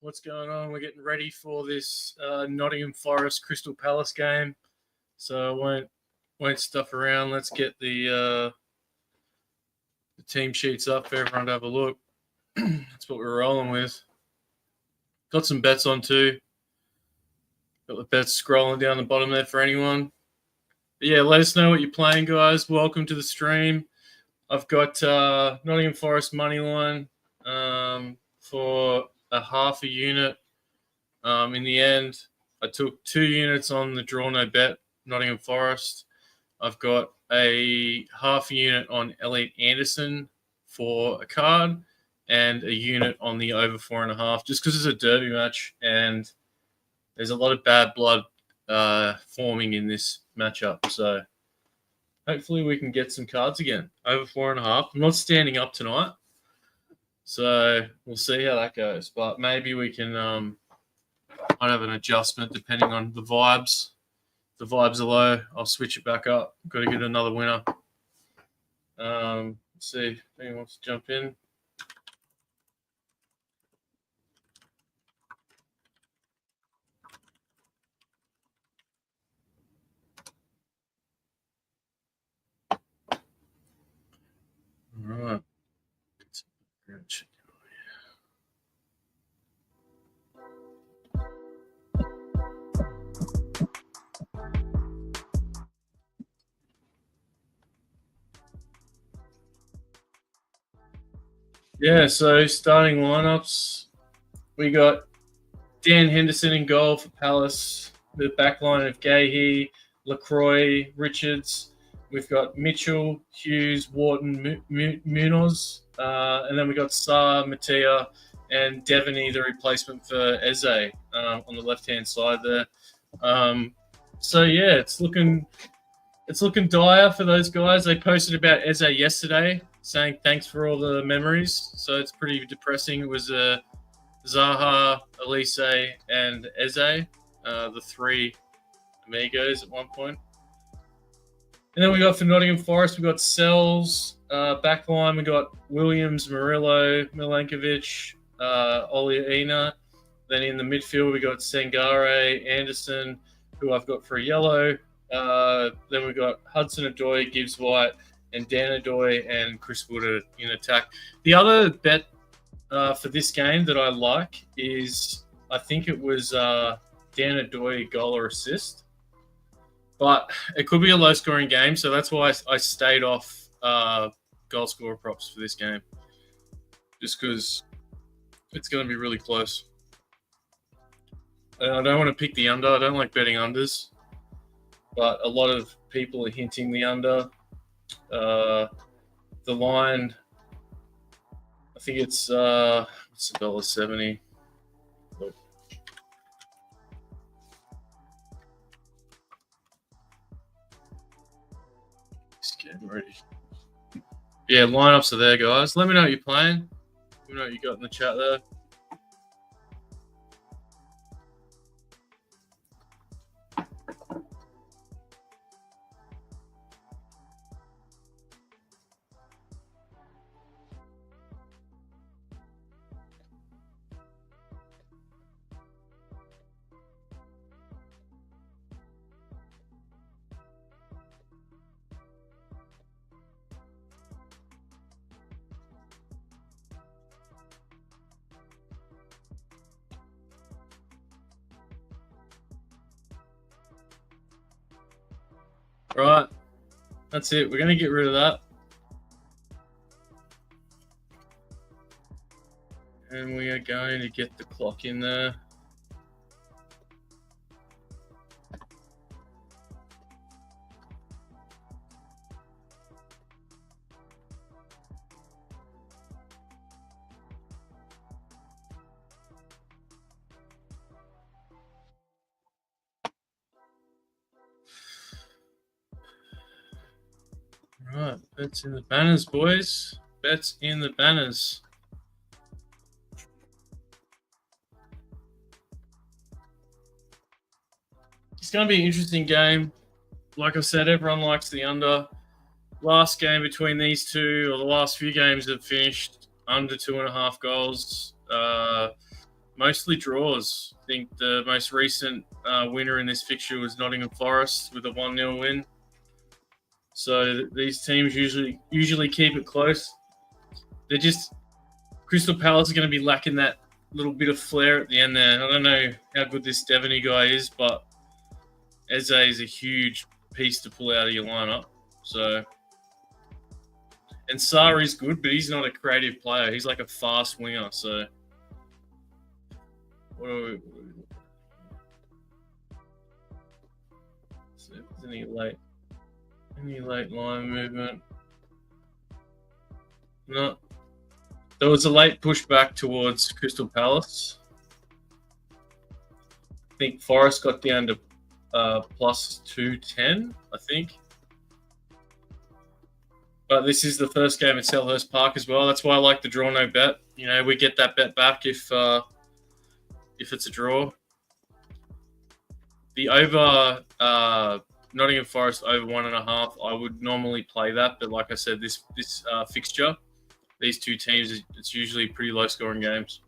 What's going on? We're getting ready for this Nottingham Forest Crystal Palace game, so I won't stuff around. Let's get the team sheets up for everyone to have a look. That's what we're rolling with. Got some bets on too. Got the bets scrolling down the bottom there for anyone. But yeah, let us know what you're playing, guys. Welcome to the stream. I've got Nottingham Forest money line for a half a unit. In the end, I took 2 units on the draw no bet, Nottingham Forest. I've got a half a unit on Elliot Anderson for a card and a unit on the over 4.5, just because it's a derby match and there's a lot of bad blood forming in this matchup. So hopefully we can get some cards again. Over 4.5. I'm not standing up tonight, so we'll see how that goes. But maybe we can might have an adjustment depending on the vibes. If the vibes are low, I'll switch it back up. Got to get another winner. Let's see if anyone wants to jump in. All right. Yeah, so starting lineups, we got Dan Henderson in goal for Palace, the back line of Gahey, Lacroix, Richards. We've got Mitchell, Hughes, Wharton, Munoz, and then we got Sarr, Mattia, and Devaney, the replacement for Eze, on the left-hand side there. So yeah, it's looking dire for those guys. They posted about Eze yesterday, saying thanks for all the memories. So it's pretty depressing. It was Zaha, Elise, and Eze, the 3 amigos at one point. And then we got for Nottingham Forest, we got Sells, back line, we got Williams, Murillo, Milankovic, Oleina. Then in the midfield, we got Sangare, Anderson, who I've got for a yellow. Then we got Hudson-Odoi, Gibbs-White, and Dan-Odoi and Chris Wood in attack. The other bet for this game that I like is, I think it was Dan-Odoi goal or assist. But it could be a low-scoring game, so that's why I stayed off goal scorer props for this game. Just because it's going to be really close. I don't want to pick the under. I don't like betting unders. But a lot of people are hinting the under. The line, I think it's $1.70. Look. Just getting ready. Yeah, lineups are there, guys. Let me know what you're playing. Let me know what you got in the chat there. Right, that's it. We're going to get rid of that. And we are going to get the clock in there. Right, bets in the banners, boys. Bets in the banners. It's going to be an interesting game. Like I said, everyone likes the under. Last game between these two, or the last few games have finished under 2.5 goals. Mostly draws. I think the most recent winner in this fixture was Nottingham Forest with a 1-0 win. So these teams usually keep it close. They're just Crystal Palace are going to be lacking that little bit of flair at the end there. I don't know how good this Devaney guy is, but Eze is a huge piece to pull out of your lineup. So, and Sarr is good, but he's not a creative player. He's like a fast winger. So, what are we? So, any late line movement? No. There was a late push back towards Crystal Palace. I think Forest got down to plus 210, I think. But this is the first game at Selhurst Park as well. That's why I like the draw no bet. You know, we get that bet back if it's a draw. The over Nottingham Forest over 1.5, I would normally play that, but like I said, this fixture, these two teams, it's usually pretty low scoring games.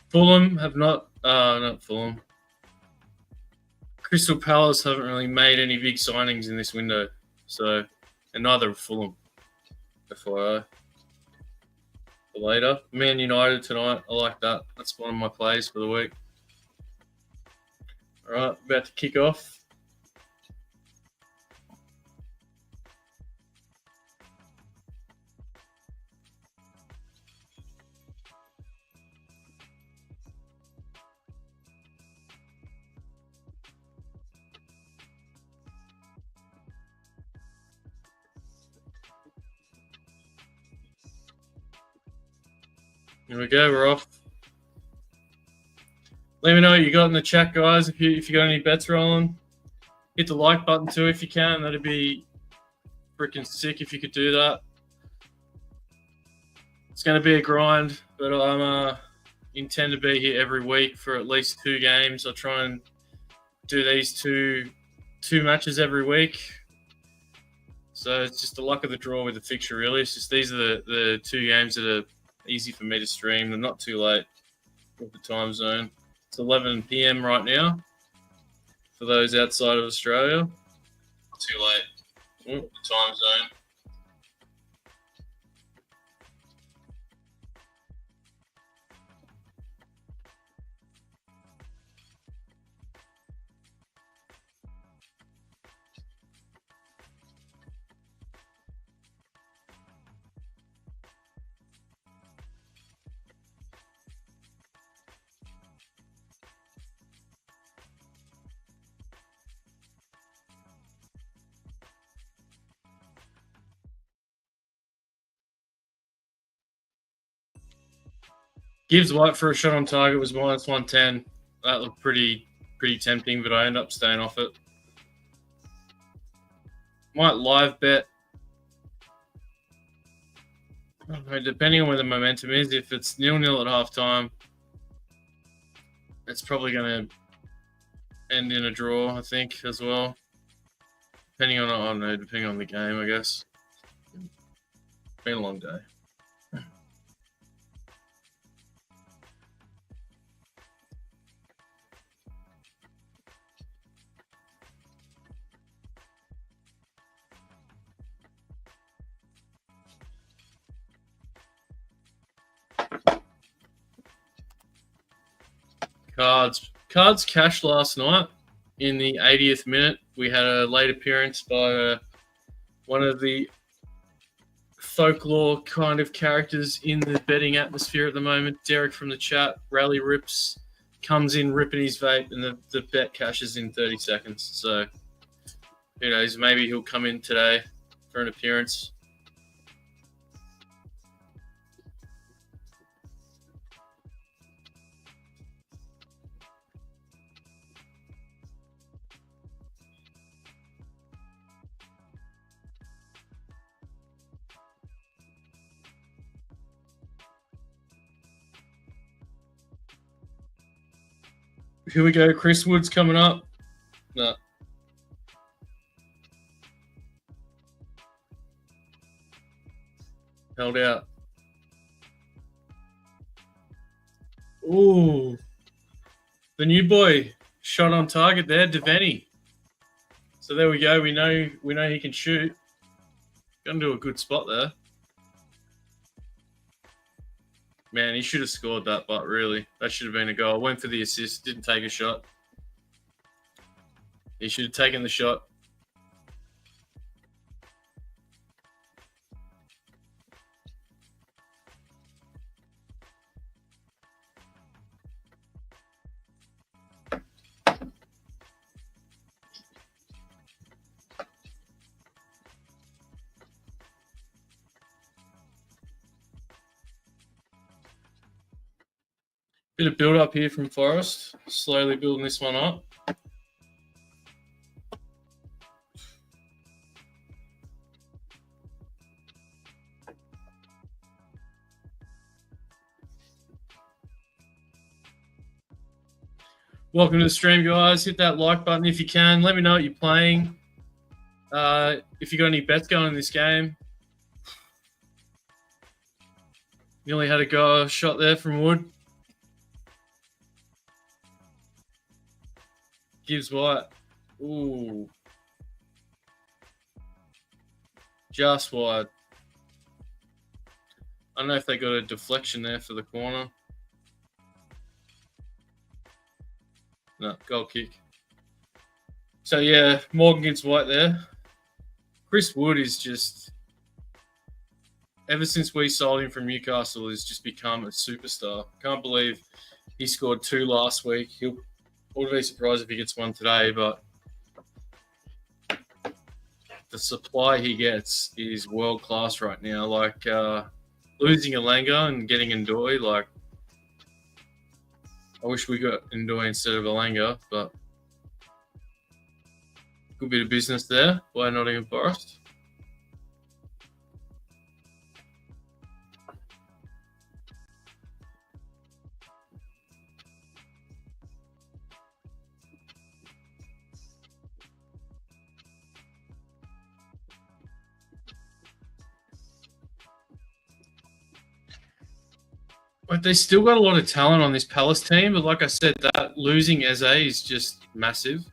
Fulham have not Fulham. Crystal Palace haven't really made any big signings in this window, so, and neither have Fulham. FYI. For later, Man United tonight. I like that. That's one of my plays for the week. All right, about to kick off. Here we go. We're off. Let me know what you got in the chat, guys. If you got any bets rolling, hit the like button too if you can. That'd be freaking sick if you could do that. It's going to be a grind, but I intend to be here every week for at least 2 games. I'll try and do these two matches every week. So it's just the luck of the draw with the fixture, really. It's just these are the 2 games that are easy for me to stream. They're not too late with the time zone. It's 11 p.m. right now for those outside of Australia. Not too late. The time zone. Gibbs White for a shot on target was minus 110. That looked pretty tempting, but I ended up staying off it. Might live bet. I don't know, depending on where the momentum is. If it's 0-0 at halftime, it's probably going to end in a draw, I think, as well. Depending on the game, I guess. It's been a long day. Cards cashed last night in the 80th minute. We had a late appearance by one of the folklore kind of characters in the betting atmosphere at the moment. Derek from the chat, Rally Rips, comes in ripping his vape, and the bet cashes in 30 seconds. So, who knows? Maybe he'll come in today for an appearance. Here we go. Chris Wood's coming up. No. Held out. Ooh. The new boy shot on target there, Devaney. So there we go. We know he can shoot. Got into a good spot there. Man, he should have scored that, but really, that should have been a goal. Went for the assist, didn't take a shot. He should have taken the shot. Bit of build up here from Forest. Slowly building this one up. Welcome to the stream, guys. Hit that like button if you can. Let me know what you're playing. If you got any bets going in this game. Nearly had a go shot there from Wood. Gibbs White. Ooh. Just wide. I don't know if they got a deflection there for the corner. No, goal kick. So, yeah, Morgan gets White there. Chris Wood is just, ever since we sold him from Newcastle, has just become a superstar. Can't believe he scored 2 last week. I wouldn't be surprised if he gets 1 today, but the supply he gets is world class right now. Like losing Alanga and getting Ndoye, like I wish we got Ndoye instead of Alanga, but good bit of business there by Nottingham Forest. But they still got a lot of talent on this Palace team, but like I said, that losing Eze is just massive.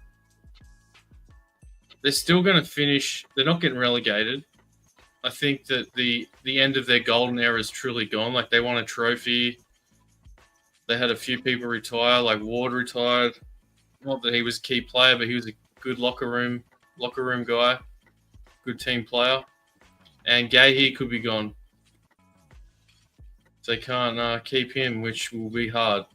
They're still going to finish. They're not getting relegated. I think that the end of their golden era is truly gone. Like, they won a trophy. They had a few people retire. Like, Ward retired. Not that he was a key player, but he was a good locker room guy, good team player. And Gahey could be gone. They can't keep him, which will be hard.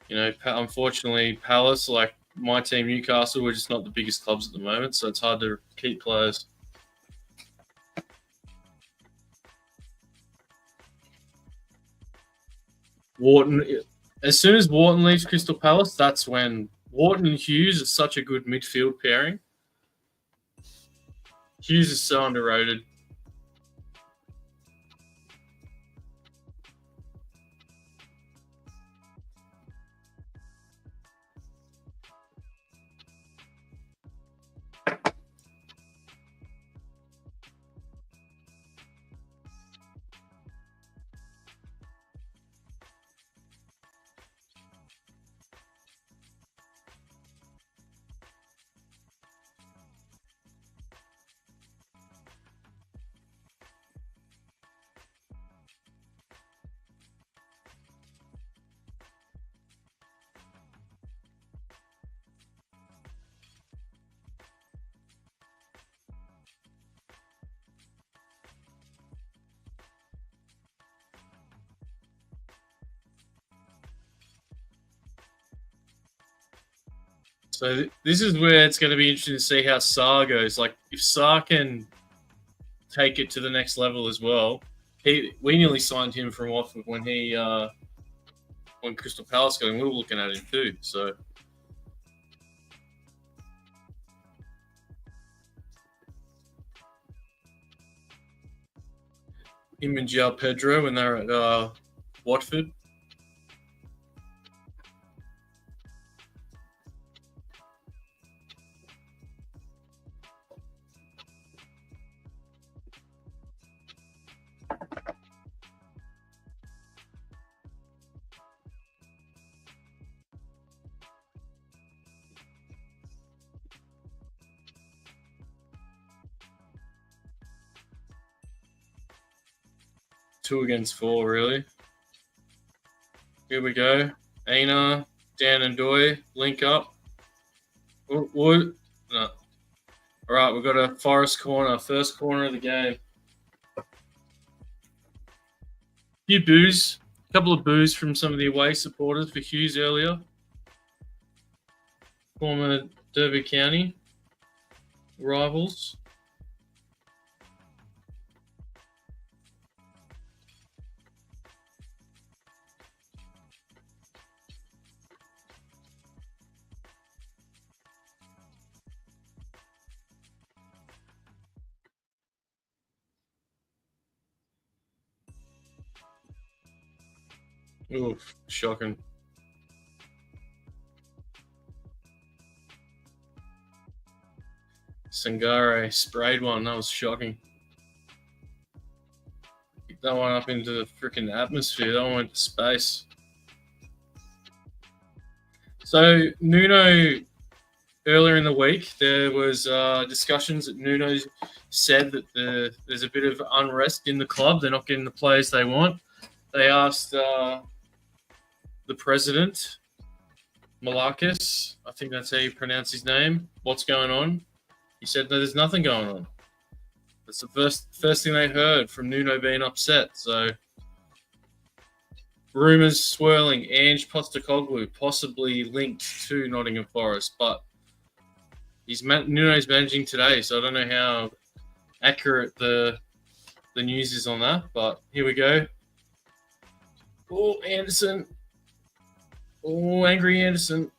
You know, unfortunately, Palace, like my team, Newcastle, we're just not the biggest clubs at the moment, so it's hard to keep players. Wharton, as soon as Wharton leaves Crystal Palace, that's when Wharton and Hughes is such a good midfield pairing. Hughes is so underrated. So this is where it's going to be interesting to see how Saar goes. Like, if Saar can take it to the next level as well, we nearly signed him from Watford when when Crystal Palace got him. We were looking at him too. So him and João Pedro when they're at Watford. Two against four, really. Here we go. Aina, Dan and Doy link up. Wood. No. All right, we've got a Forest corner, first corner of the game. Few boos, a couple of boos from some of the away supporters for Hughes earlier. Former Derby County rivals. Oof, shocking. Sangare sprayed one. That was shocking. Kicked that one up into the freaking atmosphere. That one went to space. So Nuno, earlier in the week, there was discussions that Nuno said that there's a bit of unrest in the club. They're not getting the players they want. They asked the president, Malakis, I think that's how you pronounce his name, what's going on. He said, no, there's nothing going on. That's the first thing they heard from Nuno being upset. So, rumours swirling, Ange Postecoglou possibly linked to Nottingham Forest, but Nuno's managing today, so I don't know how accurate the news is on that, but here we go. Oh, Anderson. Oh, angry Anderson.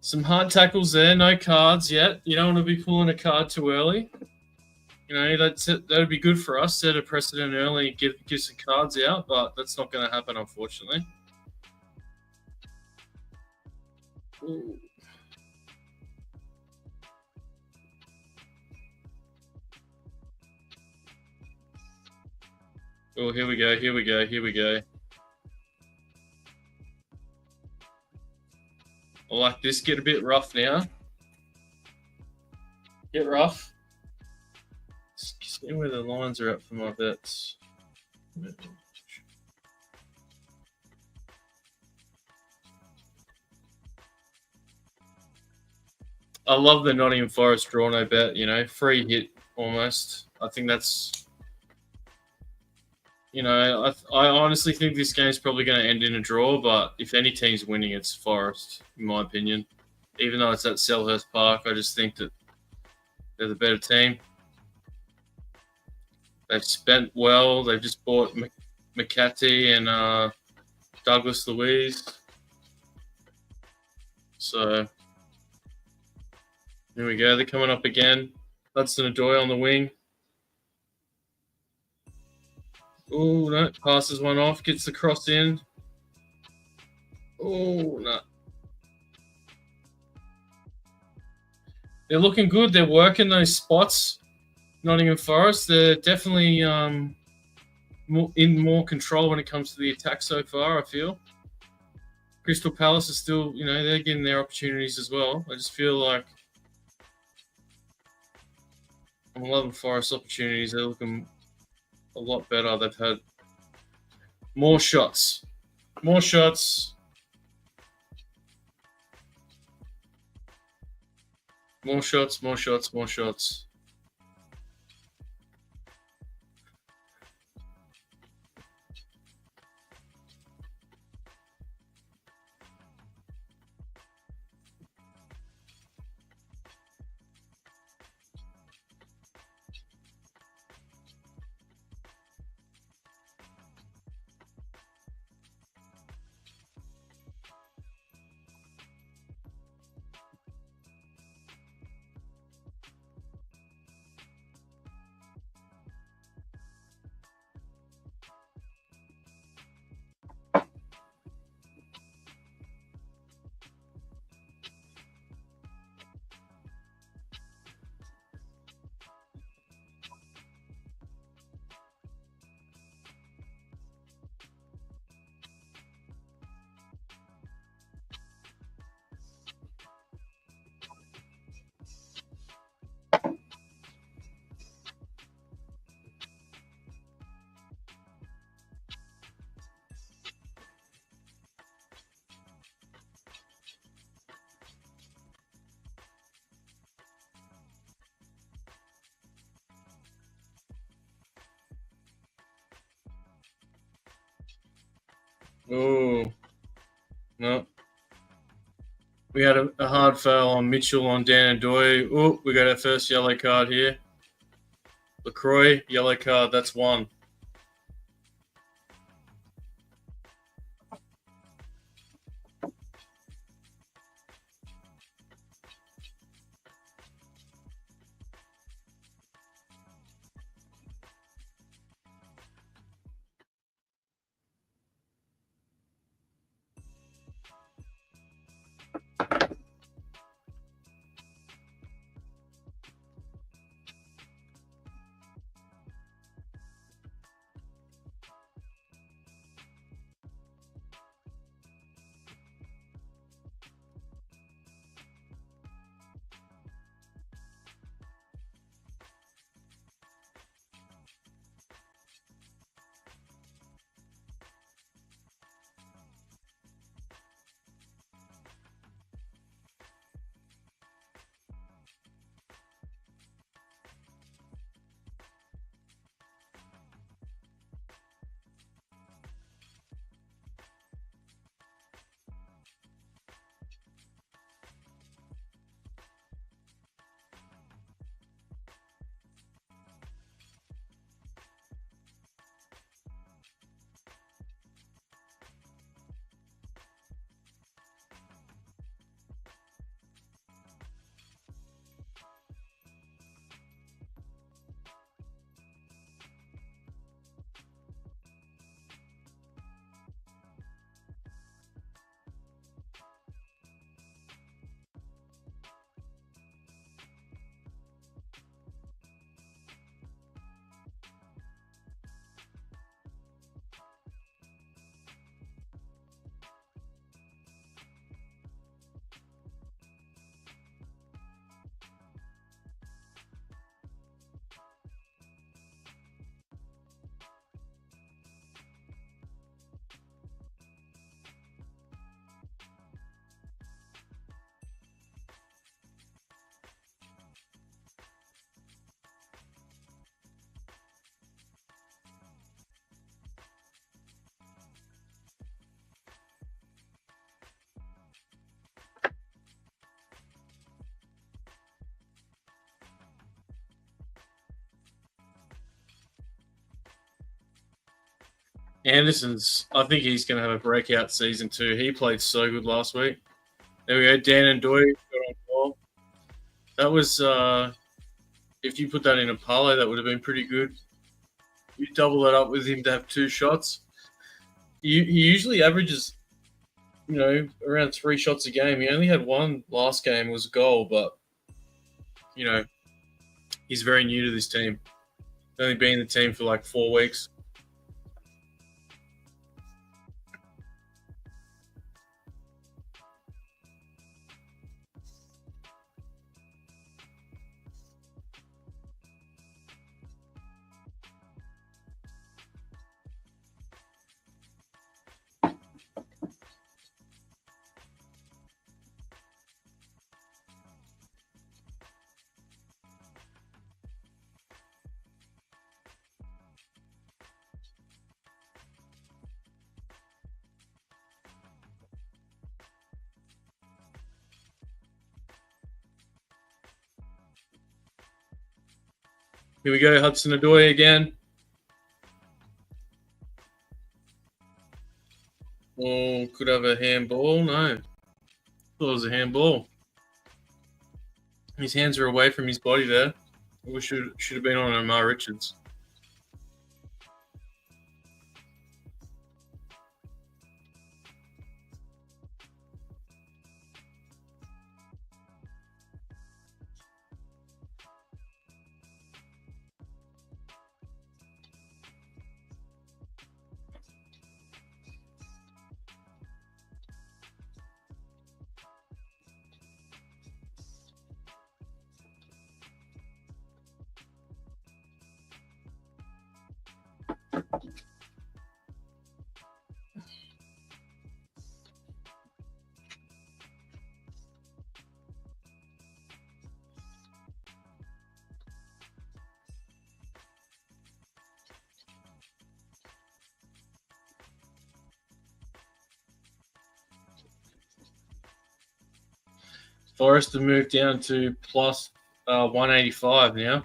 Some hard tackles there. No cards yet. You don't want to be pulling a card too early. You know, that would be good for us. Set a precedent early, give some cards out, but that's not going to happen, unfortunately. Ooh. Oh, here we go. I like this. Get a bit rough now. Get rough. See where the lines are at for my bets. I love the Nottingham Forest draw no bet, free hit almost. I think that's, I honestly think this game's probably going to end in a draw, but if any team's winning, it's Forest, in my opinion. Even though it's at Selhurst Park, I just think that they're the better team. They've spent well. They've just bought McCarthy and Douglas Luiz. So here we go. They're coming up again. Hudson Odoi on the wing. Oh, no. Passes one off. Gets the cross in. Oh, no. They're looking good. They're working those spots. Nottingham Forest, they're definitely in more control when it comes to the attack so far, I feel. Crystal Palace is still, they're getting their opportunities as well. I just feel like I'm loving Forest opportunities. They're looking a lot better. They've had more shots. More shots. More shots, more shots, more shots. Oh, no. We had a hard foul on Mitchell on Dan and Doy. Oh, we got our first yellow card here. LaCroix, yellow card. That's one. Anderson's, I think he's going to have a breakout season too. He played so good last week. There we go. Dan and Doy got on ball. That was, if you put that in a parlay, that would have been pretty good. You double that up with him to have two shots. He usually averages, around 3 shots a game. He only had one last game, was a goal, but, he's very new to this team. He's only been in the team for like 4 weeks. Here we go, Hudson-Odoi again. Oh, could have a handball. No. Thought it was a handball. His hands are away from his body there. We should have been on Omar Richards. Forest have moved down to plus 185 now.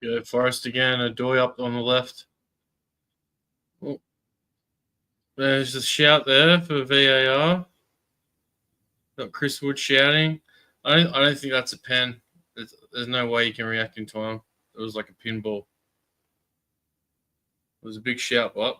Go Forest again. A Doy up on the left. Oh, there's a shout there for VAR. Got Chris Wood shouting. I don't think that's a pen. There's no way you can react in time. It was like a pinball. It was a big shout, but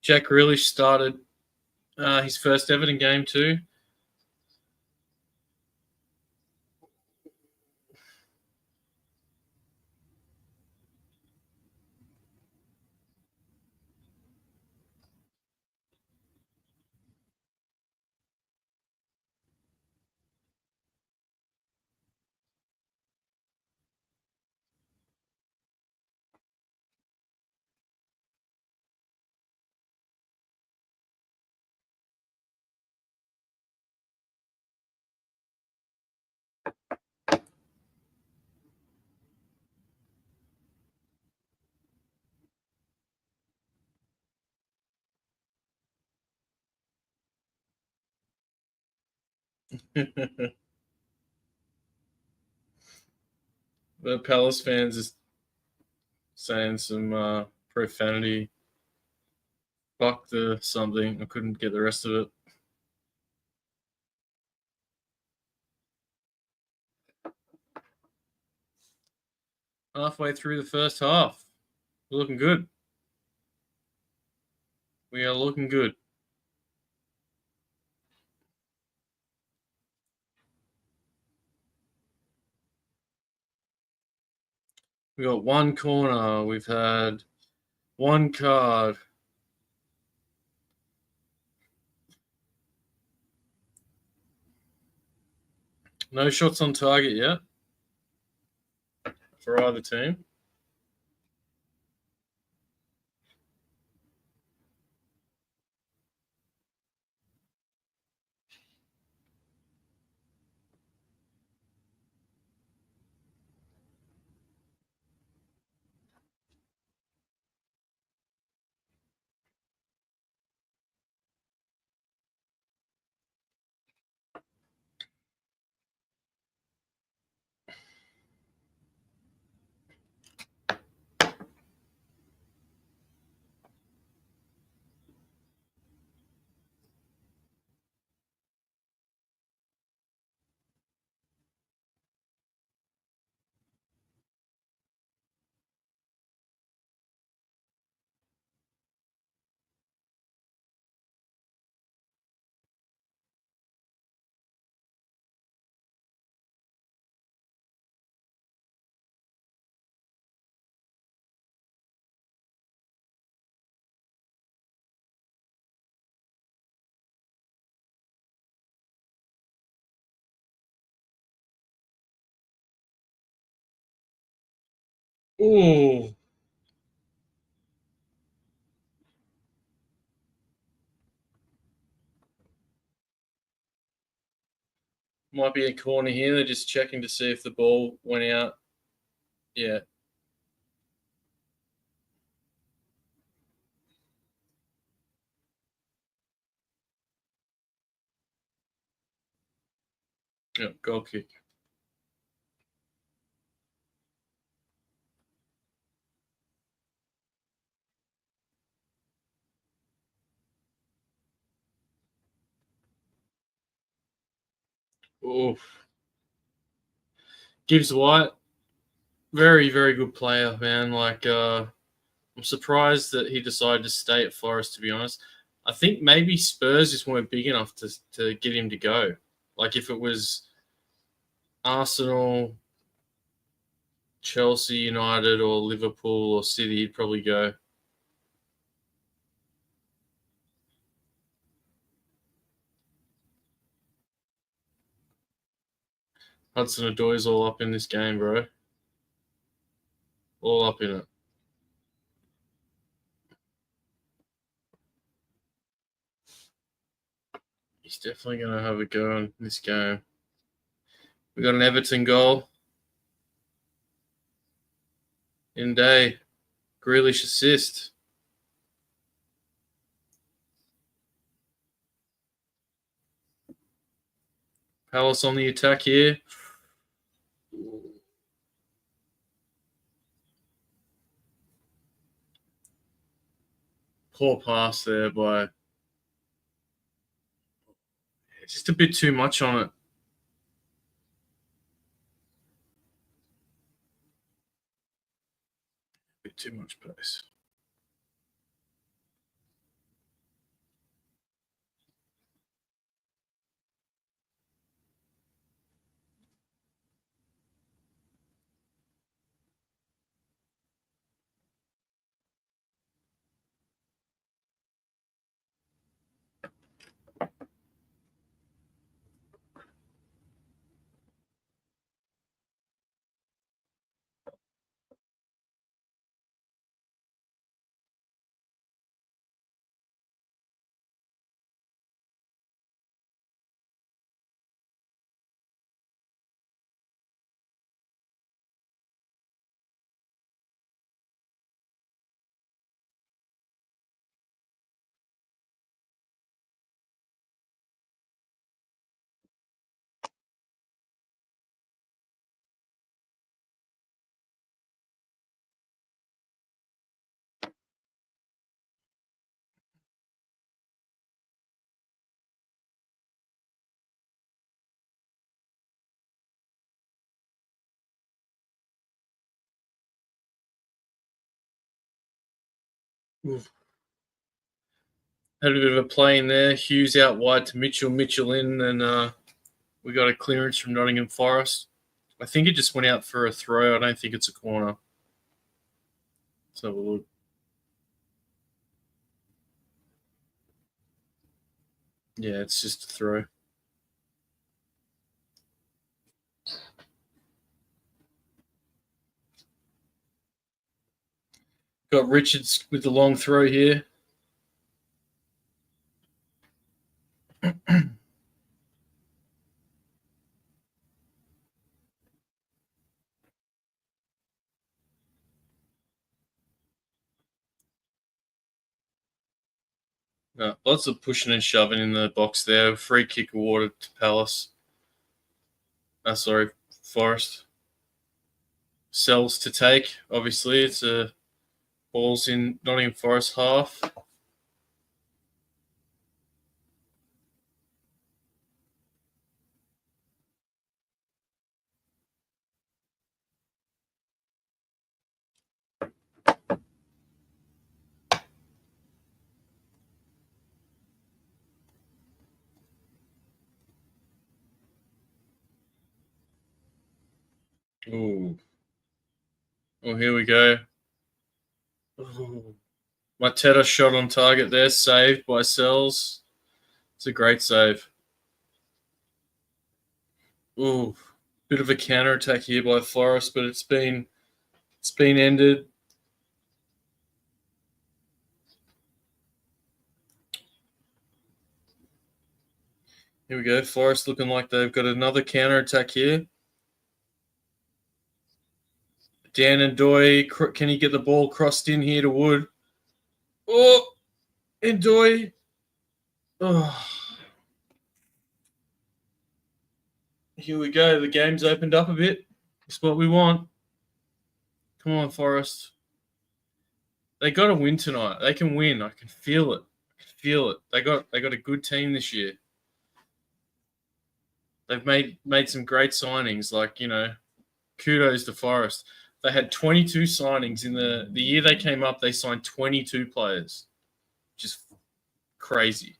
Jack Grealish started his first Everton game too. The Palace fans is saying some profanity. Fuck the something. I couldn't get the rest of it. Halfway through the first half. We're looking good. We are looking good. We got one corner. We've had one card. No shots on target yet for either team. Ooh. Might be a corner here. They're just checking to see if the ball went out. Yeah. Yep, goal kick. Oof. Gibbs White, very, very good player, man. I'm surprised that he decided to stay at Forest, to be honest. I think maybe Spurs just weren't big enough to get him to go. Like, if it was Arsenal, Chelsea, United, or Liverpool or City, he'd probably go. Hudson Odoi's all up in this game, bro. All up in it. He's definitely going to have a go in this game. We got an Everton goal. In day. Grealish assist. Palace on the attack here. Poor pass there by. Just a bit too much on it. A bit too much pace. Oof. Had a bit of a play in there. Hughes out wide to Mitchell. Mitchell in, and we got a clearance from Nottingham Forest. I think it just went out for a throw. I don't think it's a corner. Let's have a look. Yeah, it's just a throw. Got Richards with the long throw here. Lots of pushing and shoving in the box there. Free kick awarded to Palace. Sorry, Forest. Cells to take. Obviously, it's a balls in Nottingham Forest half. Ooh. Oh, here we go. Ooh. Mateta shot on target there, saved by Cells. It's a great save. Ooh, bit of a counter attack here by Forest, but it's been It's been ended. Here we go. Forest looking like they've got another counter attack here. Dan and Doy, can he get the ball crossed in here to Wood? Oh, and Doy. Oh. Here we go. The game's opened up a bit. It's what we want. Come on, Forest. They got to win tonight. They can win. I can feel it. They got a good team this year. They've made some great signings. Like, kudos to Forest. They had 22 signings in the year they came up. They signed 22 players, just crazy.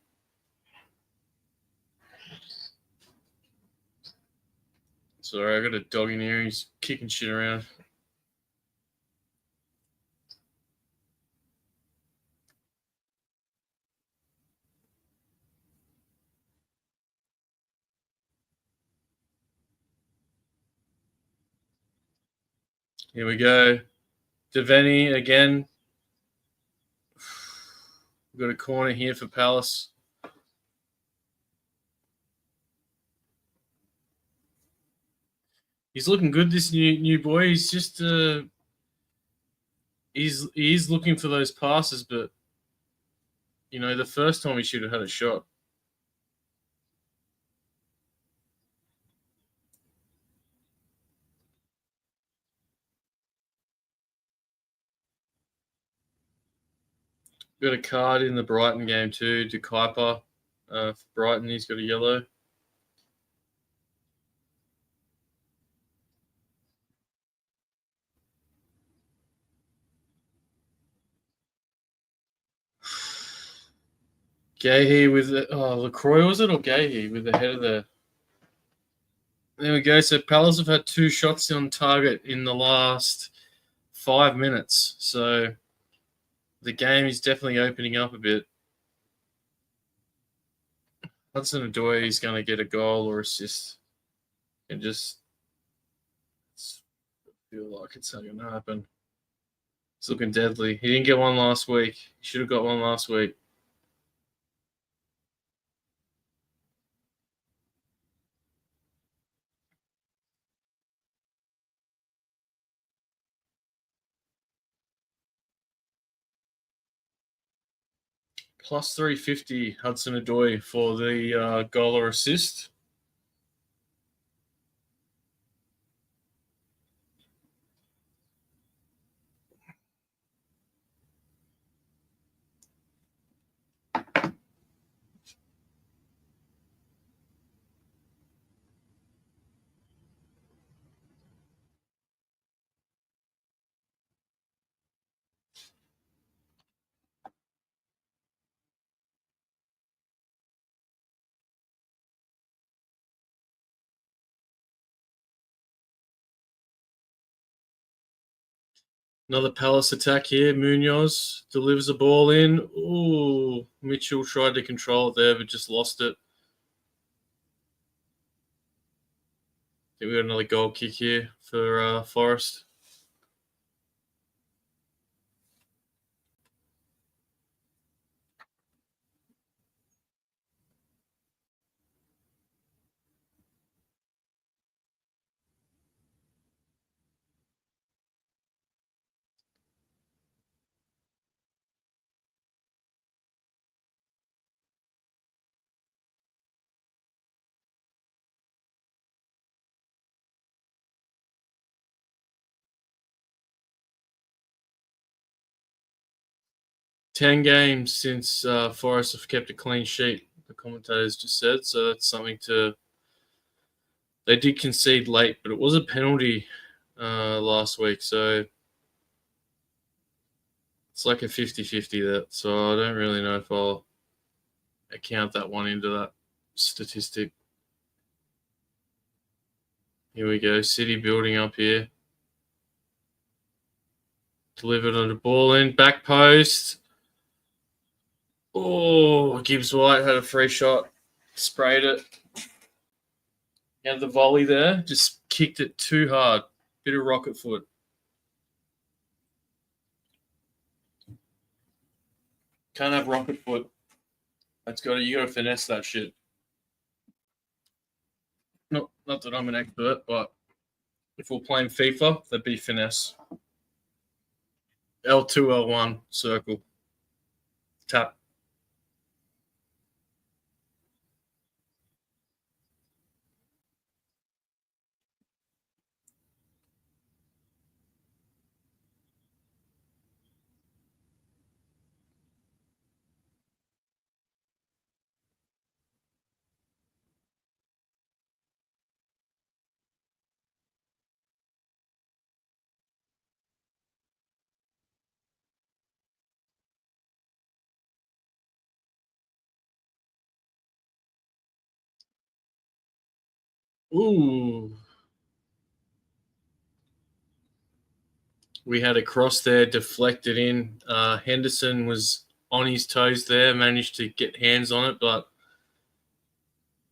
Sorry, I got a dog in here. He's kicking shit around. Here we go. Devaney again. We've got a corner here for Palace. He's looking good, this new boy. He's just he's looking for those passes, but the first time he should have had a shot. Got a card in the Brighton game too, to Kuiper. For Brighton, he's got a yellow. Gahey with LaCroix, was it, or Gahey with the head of the... There we go. So Palace have had 2 shots on target in the last 5 minutes. So the game is definitely opening up a bit. Hudson-Odoi is going to get a goal or assist. And just feel like it's not going to happen. It's looking deadly. He didn't get one last week. He should have got one last week. Plus 350 Hudson-Odoi for the goal or assist. Another Palace attack here. Munoz delivers the ball in. Ooh, Mitchell tried to control it there, but just lost it. I think we got another goal kick here for Forest. Ten games since Forest have kept a clean sheet, the commentators just said. So that's something to... They did concede late, but it was a penalty last week. So it's like a 50-50 that. So I don't really know if I'll account that one into that statistic. Here we go. City building up here. Delivered on the ball in. Back post. Oh, Gibbs White had a free shot. Sprayed it. Had the volley there. Just kicked it too hard. Bit of rocket foot. Can't have rocket foot. You got to finesse that shit. Not that I'm an expert, but if we're playing FIFA, that'd be finesse. L2, L1, circle, tap. Ooh. We had a cross there, deflected in. Henderson was on his toes there, managed to get hands on it, but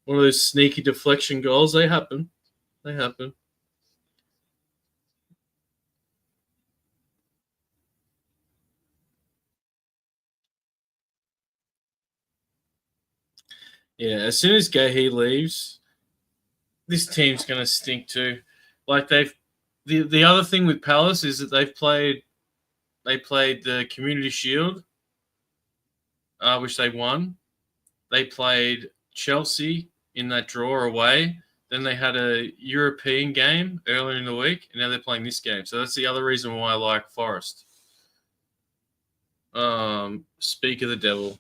one of those sneaky deflection goals, they happen. They happen. Yeah, as soon as Gahey leaves, this team's going to stink too. Like the other thing with Palace is that they played the Community Shield, which they won. They played Chelsea in that draw away. Then they had a European game earlier in the week, and now they're playing this game. So that's the other reason why I like Forest. Speak of the devil.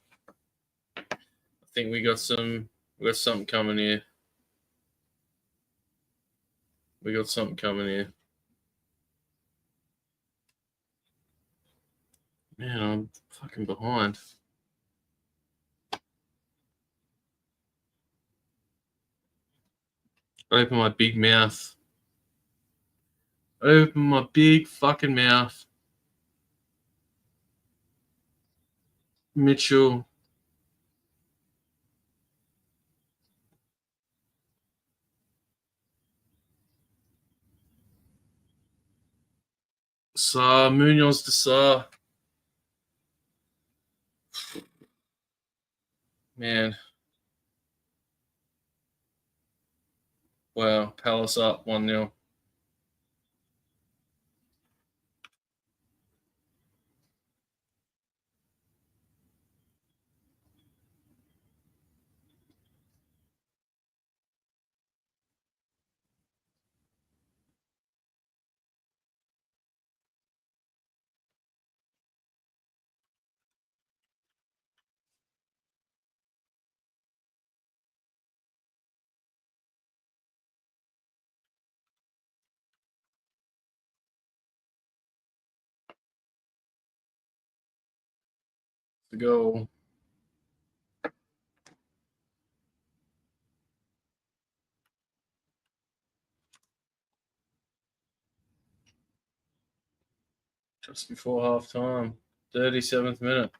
I think we got something coming here. We got something coming here. Man, I'm fucking behind. Open my big mouth. Open my big fucking mouth. Mitchell. Sa Munoz de Sa. Man. Wow. Palace up 1-0. To go. Just before half time. 37th minute.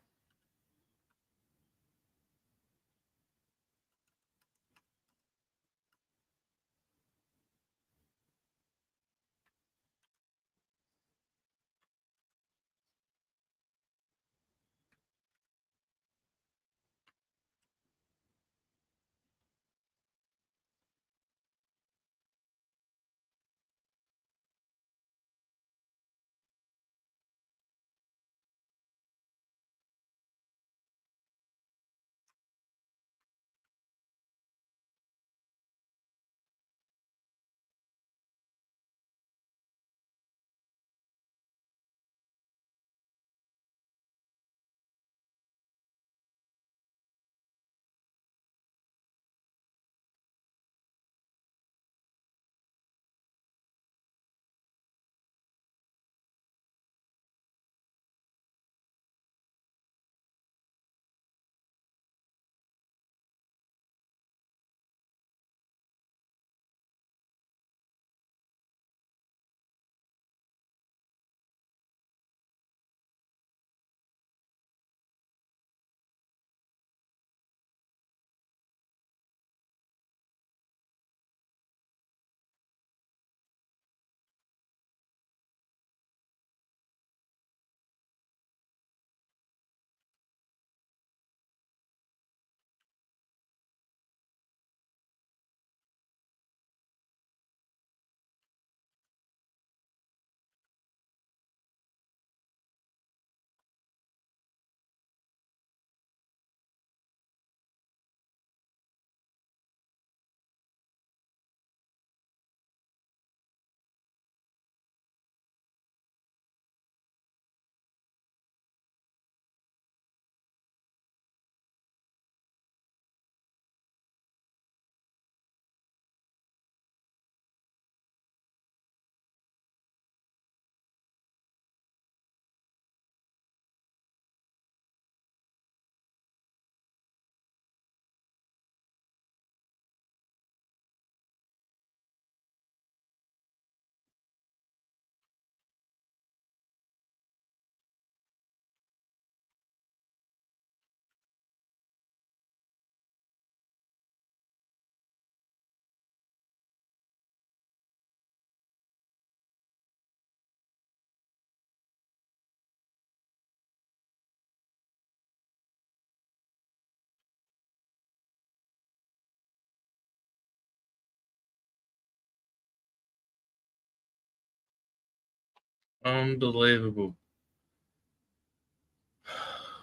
Unbelievable.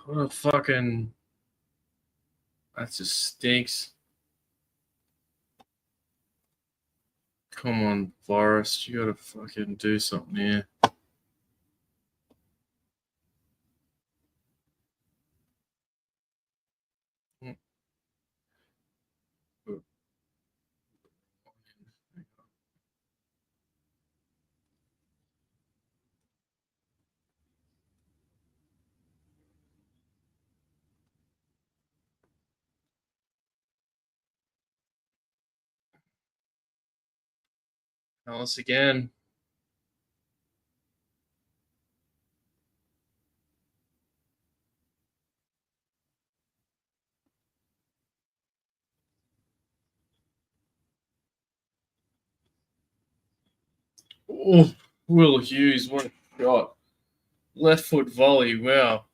What a fucking... That just stinks. Come on, Forest. You gotta fucking do something here. Alice again. Oh, Will Hughes, what a shot. Left foot volley, wow.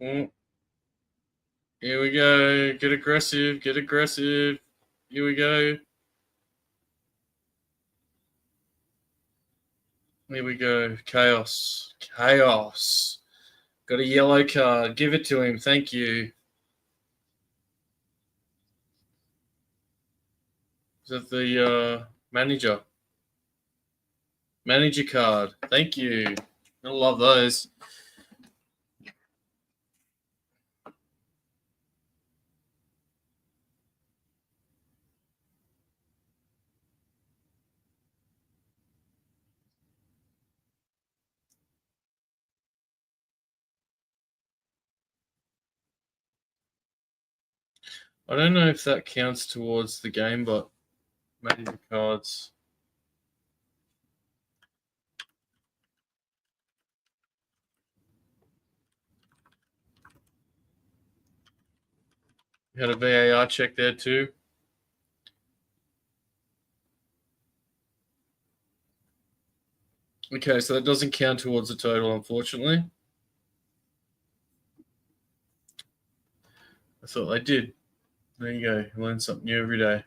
Oh, here we go. Get aggressive, get aggressive. Here we go. Here we go. Chaos. Chaos. Got a yellow card. Give it to him. Thank you. Is that the manager? Manager card. Thank you. I love those. I don't know if that counts towards the game, but manager cards. You had a VAR check there too. Okay, so that doesn't count towards the total, unfortunately. I thought they did. There you go. You learn something new every day.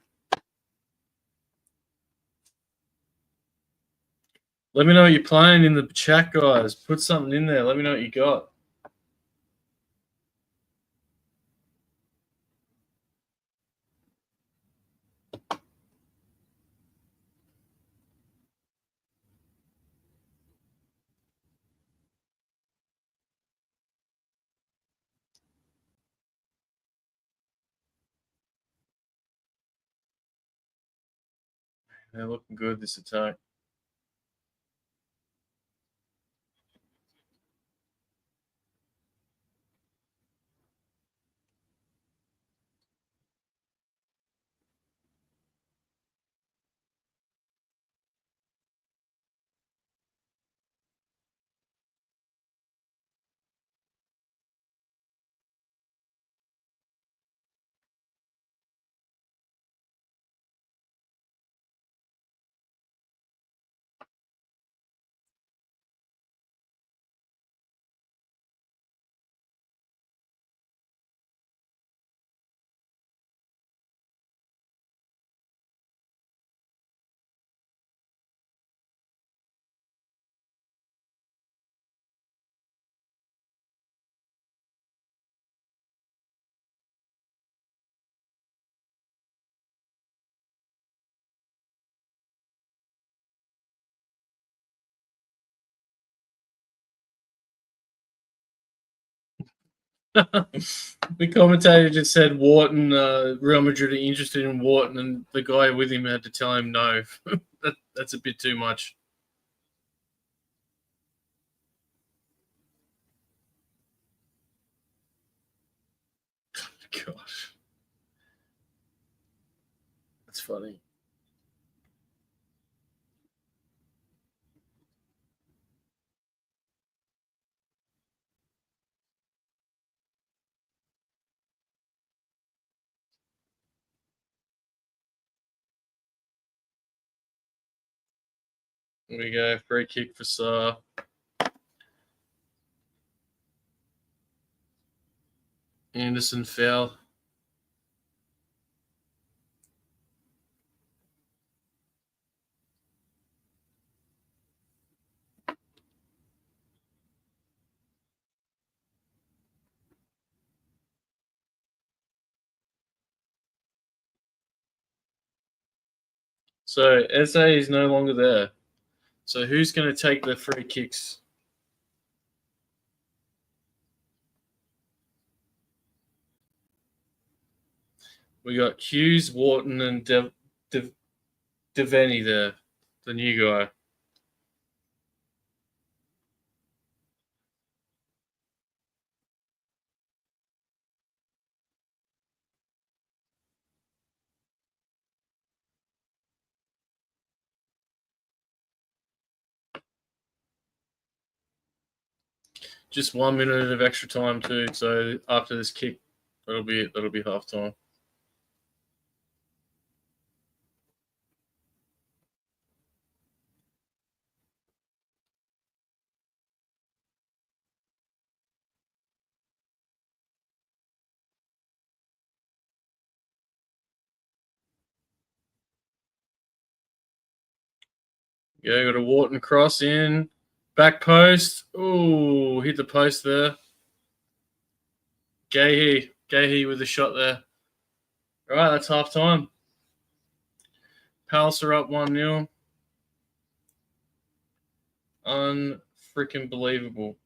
Let me know what you're playing in the chat, guys. Put something in there. Let me know what you got. They're looking good, this attack. The commentator just said Wharton, Real Madrid are interested in Wharton, and the guy with him had to tell him no. That's a bit too much. Gosh. That's funny. There we go. Free kick for Saar. Anderson foul. So SA is no longer there. So who's going to take the free kicks? We got Hughes, Wharton, and Devaney there, the new guy. Just 1 minute of extra time too. So after this kick, that'll be half time. Yeah, got a Wharton cross in. Back post. Ooh, hit the post there. Gahey with the shot there. All right, that's half time. Palace are up 1-0. Unfreaking believable.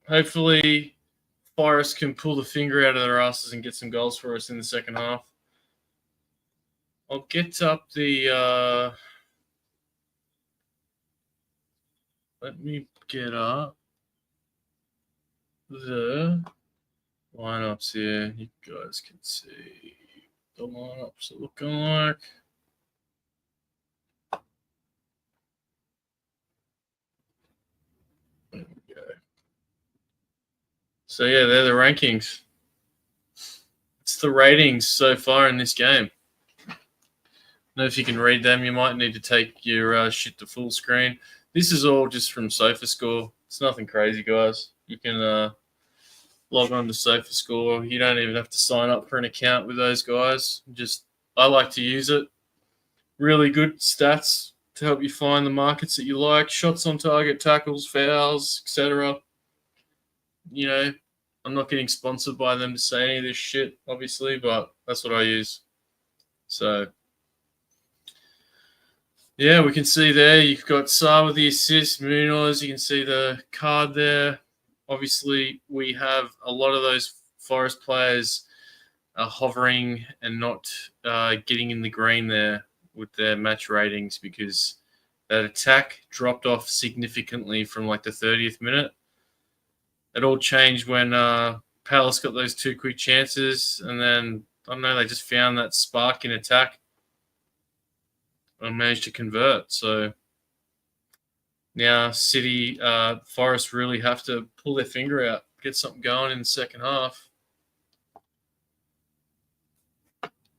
Hopefully, Forest can pull the finger out of their asses and get some goals for us in the second half. I'll get up the. Let me get up the lineups here. You guys can see the lineups are looking like. There we go. So yeah, they're the rankings. It's the ratings so far in this game. I don't know if you can read them. You might need to take your shit to full screen. This is all just from SofaScore. It's nothing crazy, guys. You can log on to SofaScore. You don't even have to sign up for an account with those guys. I like to use it. Really good stats to help you find the markets that you like. Shots on target, tackles, fouls, etc. You know, I'm not getting sponsored by them to say any of this shit, obviously, but that's what I use. So, yeah, we can see there you've got Saar with the assist, Munoz. You can see the card there. Obviously, we have a lot of those Forest players hovering and not getting in the green there with their match ratings because that attack dropped off significantly from like the 30th minute. It all changed when Palace got those two quick chances, and then I don't know, they just found that spark in attack and managed to convert. So now City, Forest really have to pull their finger out, get something going in the second half.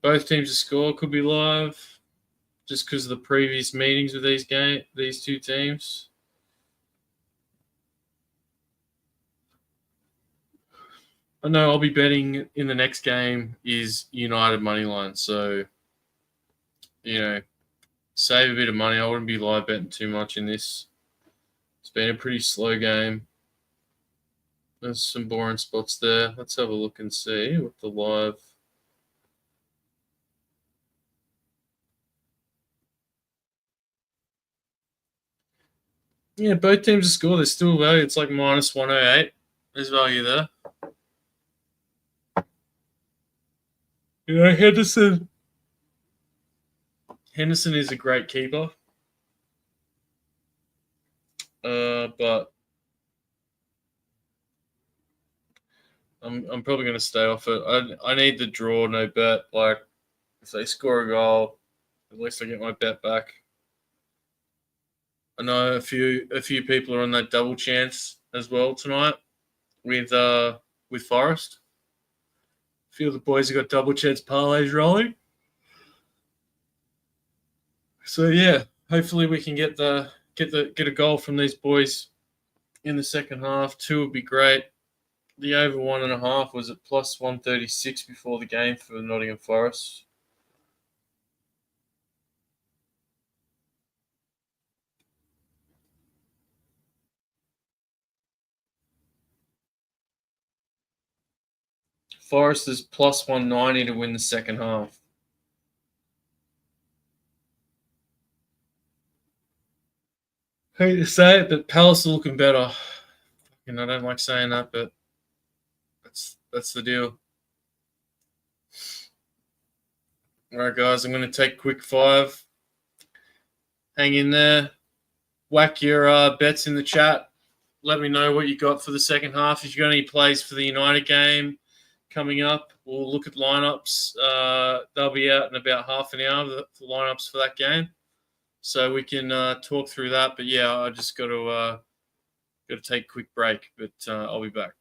Both teams to score could be live just because of the previous meetings with these two teams. I know I'll be betting in the next game is United moneyline. So, save a bit of money. I wouldn't be live betting too much in this. It's been a pretty slow game. There's some boring spots there. Let's have a look and see what the live. Yeah, both teams to score. There's still value. It's like minus 108. There's value there. Henderson is a great keeper. But I'm probably going to stay off it. I need the draw, no bet. Like, if they score a goal, at least I get my bet back. I know a few people are on that double chance as well tonight with Forest. A few of the boys have got double chance parlays rolling. So yeah, hopefully we can get a goal from these boys in the second half. 2 would be great. The over 1.5 was at plus 136 before the game for Nottingham Forest. Forest is plus 190 to win the second half. Hate to say it, but Palace are looking better. I don't like saying that, but that's the deal. All right, guys, I'm going to take quick 5. Hang in there. Whack your bets in the chat. Let me know what you got for the second half. If you got any plays for the United game coming up, we'll look at lineups. They'll be out in about half an hour, the lineups for that game, so we can talk through that. But yeah, I just got to take a quick break, but I'll be back.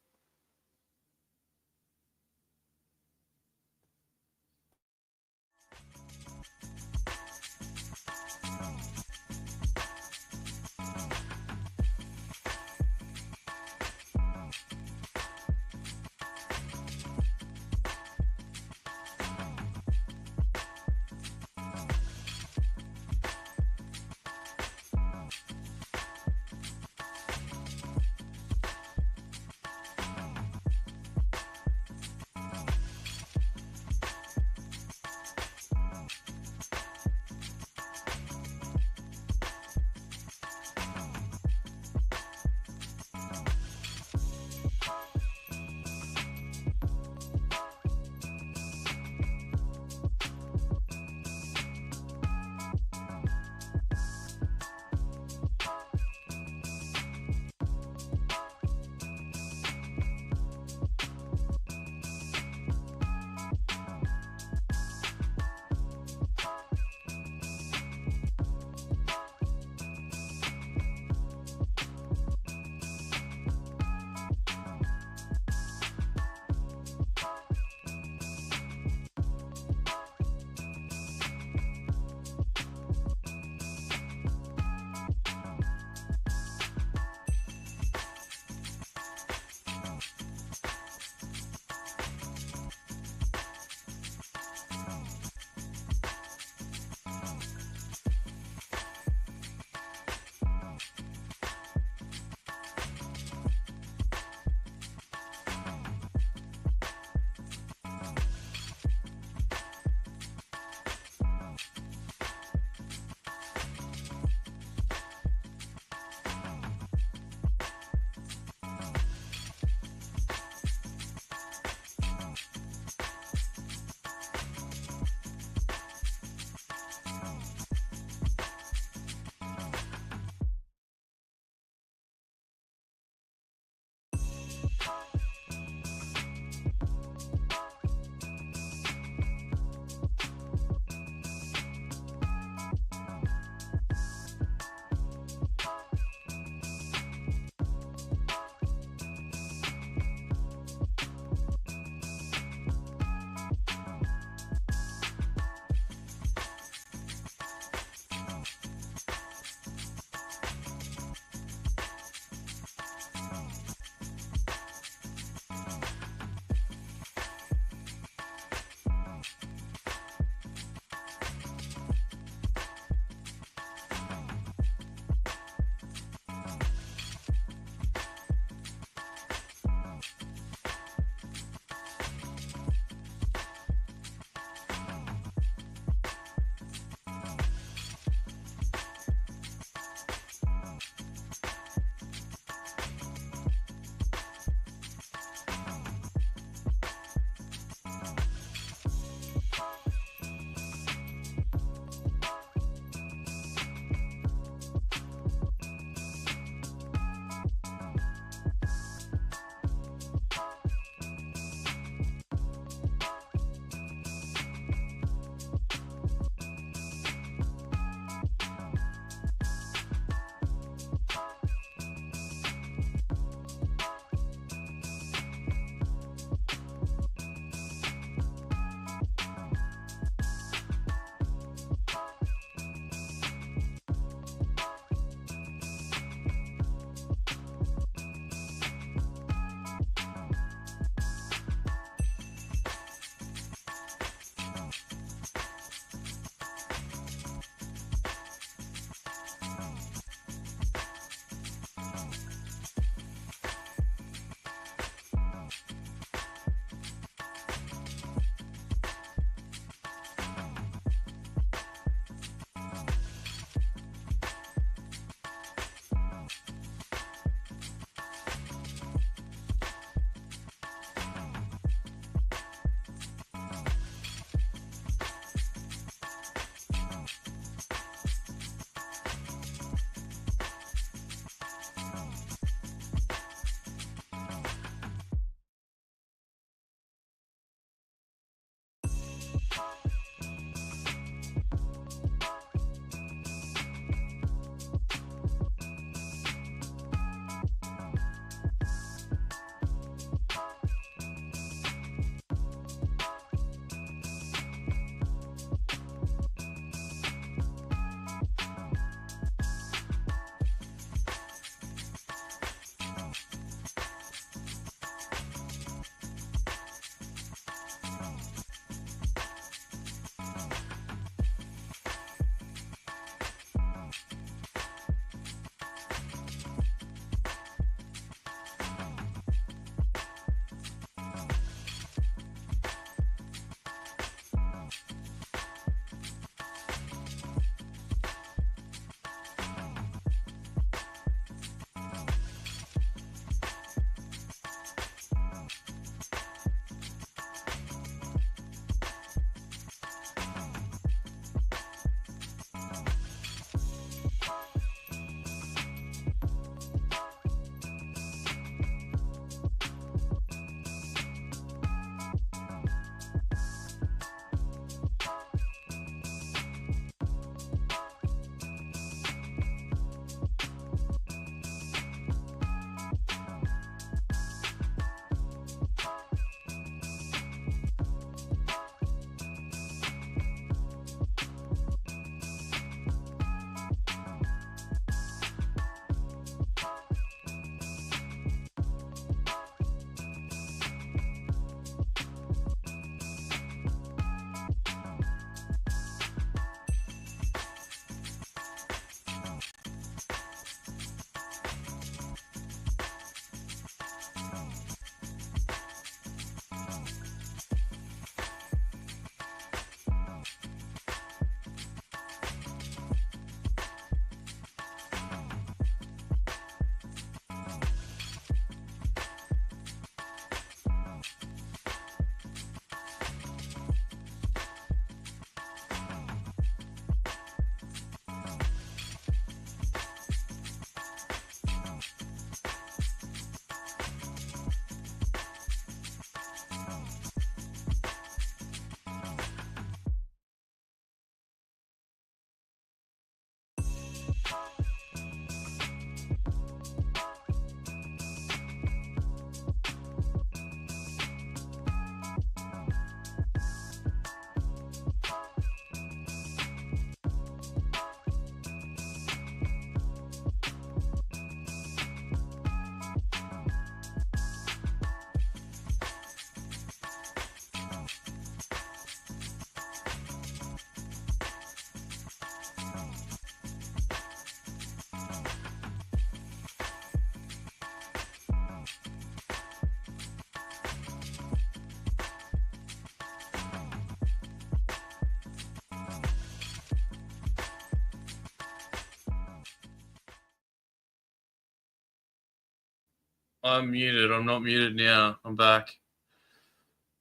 I'm muted. I'm not muted now. I'm back.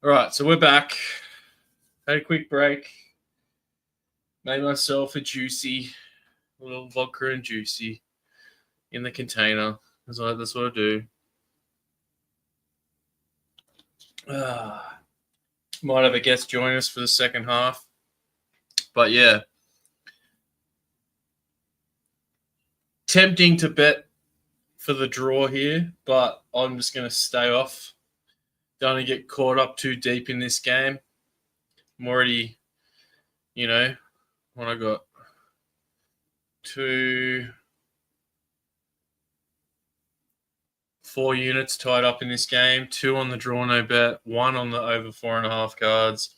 All right, so we're back. Had a quick break. Made myself a little vodka and juicy in the container. That's what I do. Might have a guest join us for the second half. But yeah. Tempting to bet for the draw here, but I'm just going to stay off. Don't want to get caught up too deep in this game. I'm already, what I got? 4 units tied up in this game. 2 on the draw, no bet. 1 on the over 4.5 cards.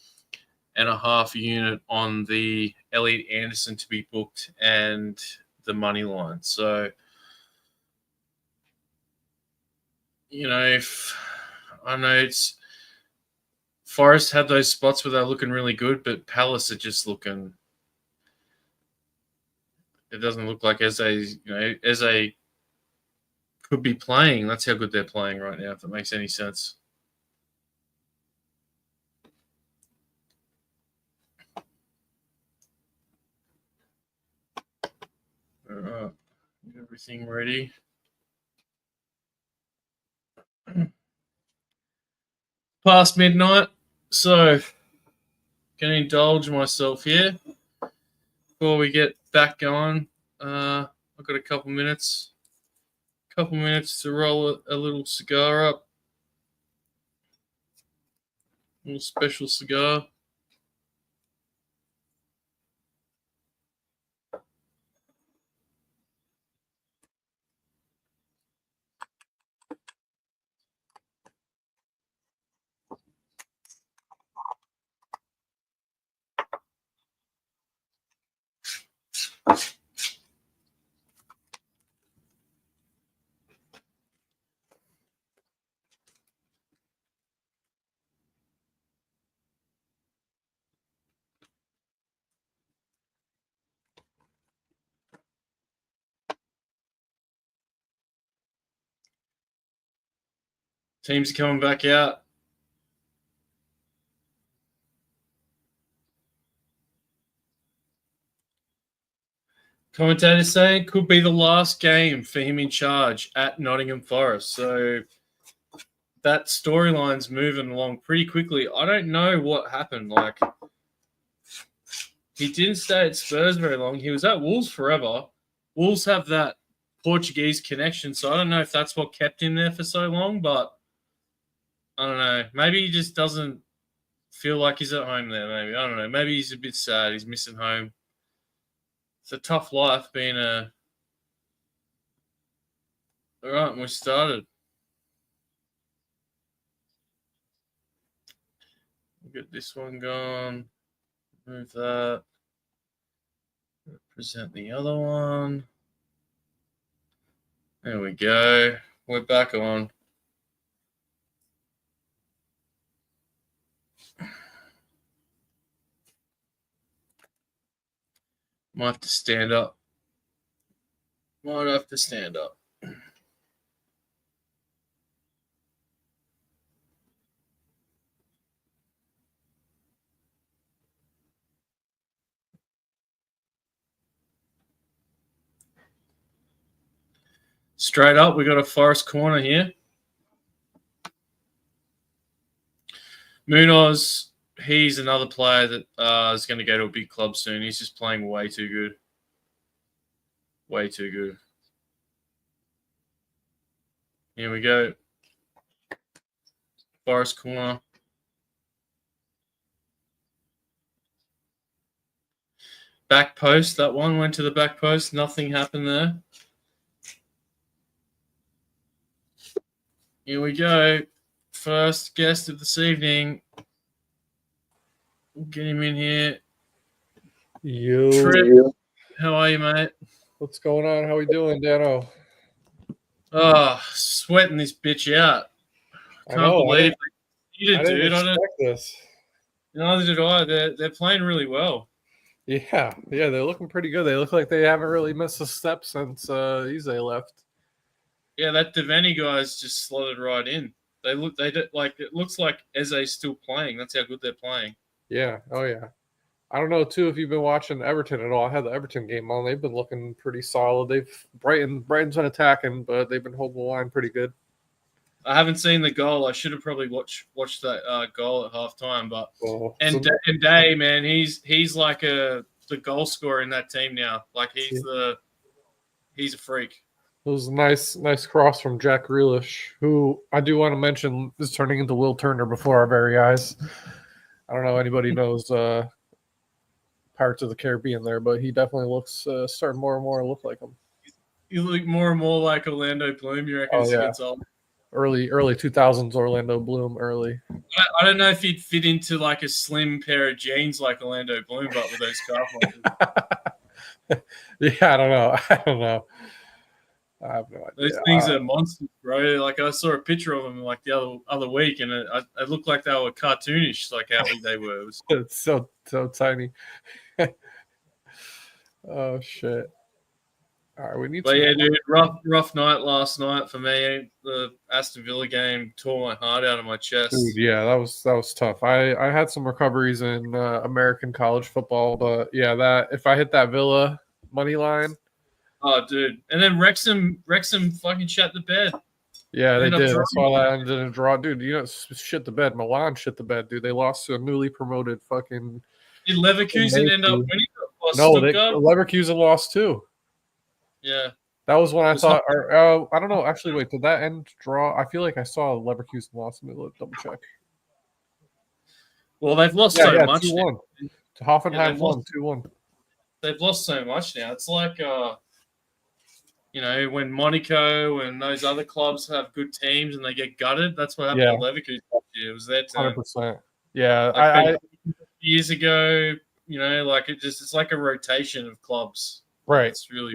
And a half unit on the Elliot Anderson to be booked and the money line. So, if I know it's Forest had those spots where they're looking really good, but Palace are just looking. It doesn't look like as they could be playing. That's how good they're playing right now. If that makes any sense. All right, everything ready. Past midnight, so gonna indulge myself here before we get back going. I've got a couple minutes to roll a little cigar up, a little special cigar. Teams are coming back out. Commentators saying could be the last game for him in charge at Nottingham Forest. So that storyline's moving along pretty quickly. I don't know what happened. Like, he didn't stay at Spurs very long. He was at Wolves forever. Wolves have that Portuguese connection, so I don't know if that's what kept him there for so long, but I don't know. Maybe he just doesn't feel like he's at home there, maybe. I don't know. Maybe he's a bit sad. He's missing home. It's a tough life being a... All right, we started. We'll get this one going. Move that. Present the other one. There we go. We're back on. Might have to stand up. Straight up, we got a Forest corner here. Munoz, he's another player that is going to go to a big club soon. He's just playing way too good. Way too good. Here we go. Forest corner. Back post. That one went to the back post. Nothing happened there. Here we go. First guest of this evening. We'll get him in here. Trip, how are you, mate? What's going on? How we doing, Dano? Sweating this bitch out. Can't believe it. I didn't expect this. Neither did I. They're playing really well. Yeah, they're looking pretty good. They look like they haven't really missed a step since Eze left. Yeah, that Devaney guy's just slotted right in. It looks like Eze's still playing. That's how good they're playing. Yeah. Oh yeah. I don't know too if you've been watching Everton at all. I had the Everton game on. They've been looking pretty solid. Brighton's been attacking, but they've been holding the line pretty good. I haven't seen the goal. I should have probably watched that goal at halftime. But and Day, man, he's like the goal scorer in that team now. Like he's a freak. It was a nice cross from Jack Grealish, who I do want to mention is turning into Will Turner before our very eyes. I don't know anybody knows Pirates of the Caribbean there, but he definitely looks starting more and more to look like him. You look more and more like Orlando Bloom. You reckon as he gets old? Early 2000s Orlando Bloom. Early. I don't know if he'd fit into like a slim pair of jeans like Orlando Bloom, but with those calf muscles. Yeah, I don't know. I have no idea. Those things are monsters, bro. Like I saw a picture of them like the other week, and it looked like they were cartoonish, like how big they were. It's so tiny. Oh shit! All right, we need. But yeah, dude, rough night last night for me. The Aston Villa game tore my heart out of my chest. Dude, yeah, that was tough. I had some recoveries in American college football, but yeah, that if I hit that Villa money line. Oh, dude. And then Wrexham fucking shut the bed. Yeah, they did. I saw that ended in a draw. Dude, shit the bed. Milan shit the bed, dude. They lost to a newly promoted fucking... Did Leverkusen end up winning? No, Leverkusen lost too. Yeah. That was when I thought... I don't know. Actually, wait. Did that end draw? I feel like I saw Leverkusen lost. Let me double check. Well, they've lost so much. 2-1. Hoffenheim won 2-1. They've lost so much now. It's like... when Monaco and those other clubs have good teams and they get gutted, that's what happened to Leverkusen last year. It was their turn. 100%. Yeah. Like years ago, it's like a rotation of clubs. Right. It's really...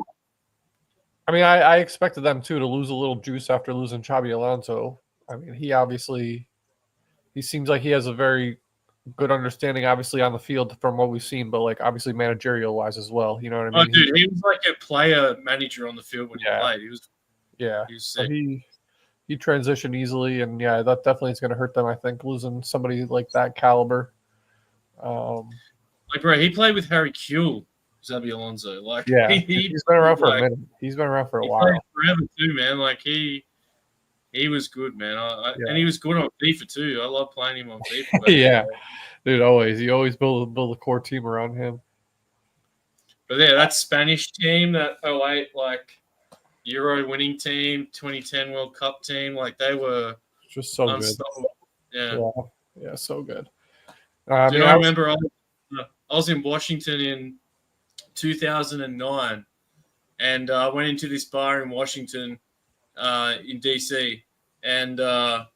I mean, I expected them, too, to lose a little juice after losing Xabi Alonso. I mean, he seems like he has a very good understanding, obviously, on the field from what we've seen, but, like, obviously managerial-wise as well. You know what I mean? Oh, dude, he was like a player manager on the field when he played. He was sick. He transitioned easily, and, yeah, that definitely is going to hurt them, I think, losing somebody like that caliber. Like, bro, he played with Harry Kewell, Xabi Alonso. Like, yeah, he's been around for a minute. He's been around for a while. Played forever, too, man. Like, he was good, man. And he was good on FIFA, too. I love playing him on FIFA. Yeah. Dude, you always build a core team around him. But yeah, that Spanish team, that 08 like Euro winning team, 2010 World Cup team, like they were just so unstoppable. Good. Yeah, so good. I remember I was in Washington in 2009, and I went into this bar in Washington, in DC, and I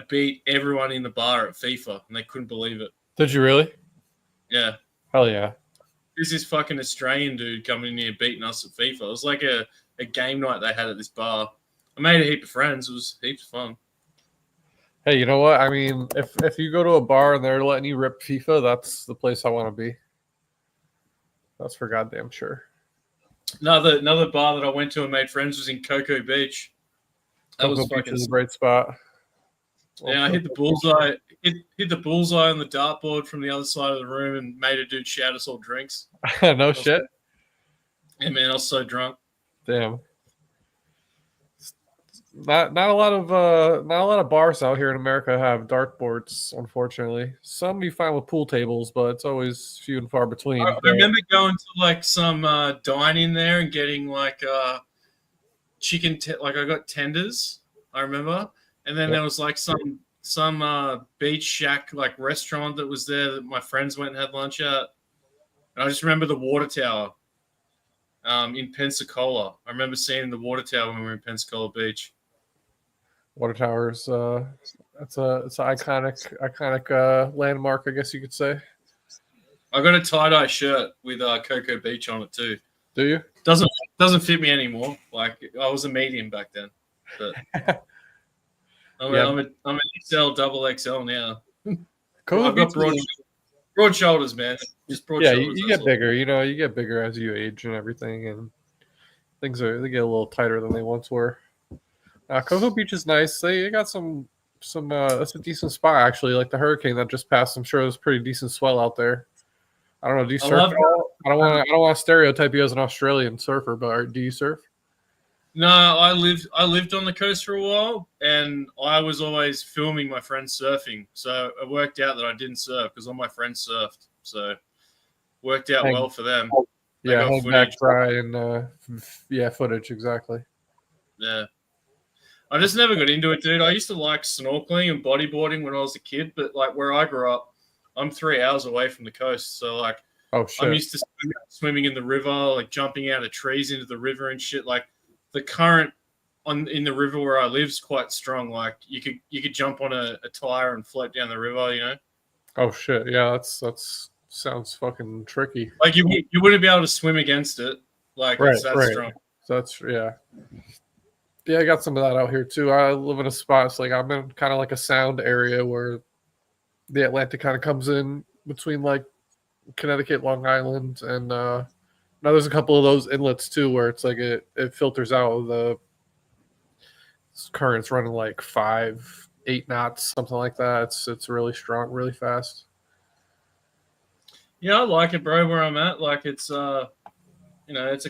beat everyone in the bar at FIFA, and they couldn't believe it. Did you really? Yeah. Hell yeah. There's this fucking Australian dude coming in here beating us at FIFA. It was like a game night they had at this bar. I made a heap of friends. It was heaps of fun. Hey, you know what? I mean, if you go to a bar and they're letting you rip FIFA, that's the place I want to be. That's for goddamn sure. Another bar that I went to and made friends was in Cocoa Beach. That was fucking a great spot. Yeah, I hit the bullseye. Hit the bullseye on the dartboard from the other side of the room and made a dude shout us all drinks. No shit. Yeah, man, I was so drunk. Damn. Not a lot of bars out here in America have dartboards, unfortunately. Some you find with pool tables, but it's always few and far between. I remember going to like some dine in there and getting like chicken. Like I got tenders. I remember. And then there was like some beach shack like restaurant that was there that my friends went and had lunch at. And I just remember the water tower in Pensacola. I remember seeing the water tower when we were in Pensacola Beach. Water towers, it's an iconic landmark, I guess you could say. I got a tie-dye shirt with Cocoa Beach on it too. Do you? Doesn't fit me anymore. Like I was a medium back then, but. I'm an XL, double XL now. I've got broad shoulders, man. Just broad shoulders. You get bigger. You get bigger as you age and everything, and they get a little tighter than they once were. Cocoa Beach is nice. They got some. It's a decent spot actually. Like the hurricane that just passed, I'm sure it was pretty decent swell out there. I don't know. Do you I surf love. at all? I don't want to stereotype you as an Australian surfer, but do you surf? No, I lived on the coast for a while, and I was always filming my friends surfing. So it worked out that I didn't surf because all my friends surfed. So worked out well for them. They Yeah, got hang back, footage. try, and footage exactly. Yeah. I just never got into it, dude. I used to like snorkeling and bodyboarding when I was a kid, but like where I grew up, I'm 3 hours away from the coast. So like Oh I'm shit! used to swimming in the river, like jumping out of trees into the river and shit. Like the current in the river where I live is quite strong. Like you could jump on a tire and float down the river, you know? Oh shit! Yeah, that's sounds fucking tricky. Like you wouldn't be able to swim against it. Like Right, it's that right. strong. So that's yeah. I got some of that out here too. I live in a spot. It's like I'm in kind of like a sound area where the Atlantic kind of comes in between like Connecticut, Long Island, and now there's a couple of those inlets too where it's like it filters out the currents running like 5, 8 knots, something like that. It's really strong, really fast. Yeah, I like it, bro, where I'm at. Like it's it's a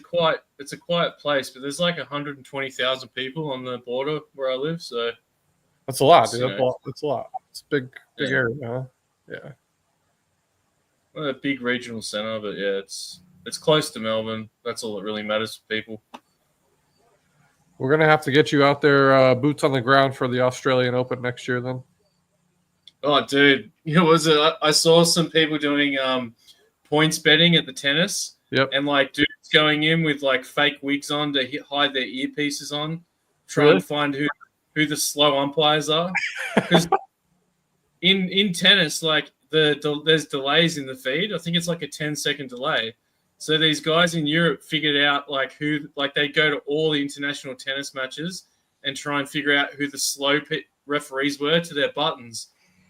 quiet place, but there's like 120,000 people on the border where I live, so That's a lot, it's, dude. you That's a know, lot. It's a lot. It's a big yeah, area, huh? Yeah. we're a big regional center, but yeah, it's close to Melbourne. That's all that really matters for people. We're gonna have to get you out there, boots on the ground for the Australian Open next year, then. Oh, dude, was it? I saw some people doing points betting at the tennis, Yep. and like dudes going in with like fake wigs on to hide their earpieces on, trying Really? to find who the slow umpires are, because in tennis, like there's delays in the feed. I think it's like a 10-second delay. So these guys in Europe figured out like they go to all the international tennis matches and try and figure out who the slow referees were to their buttons.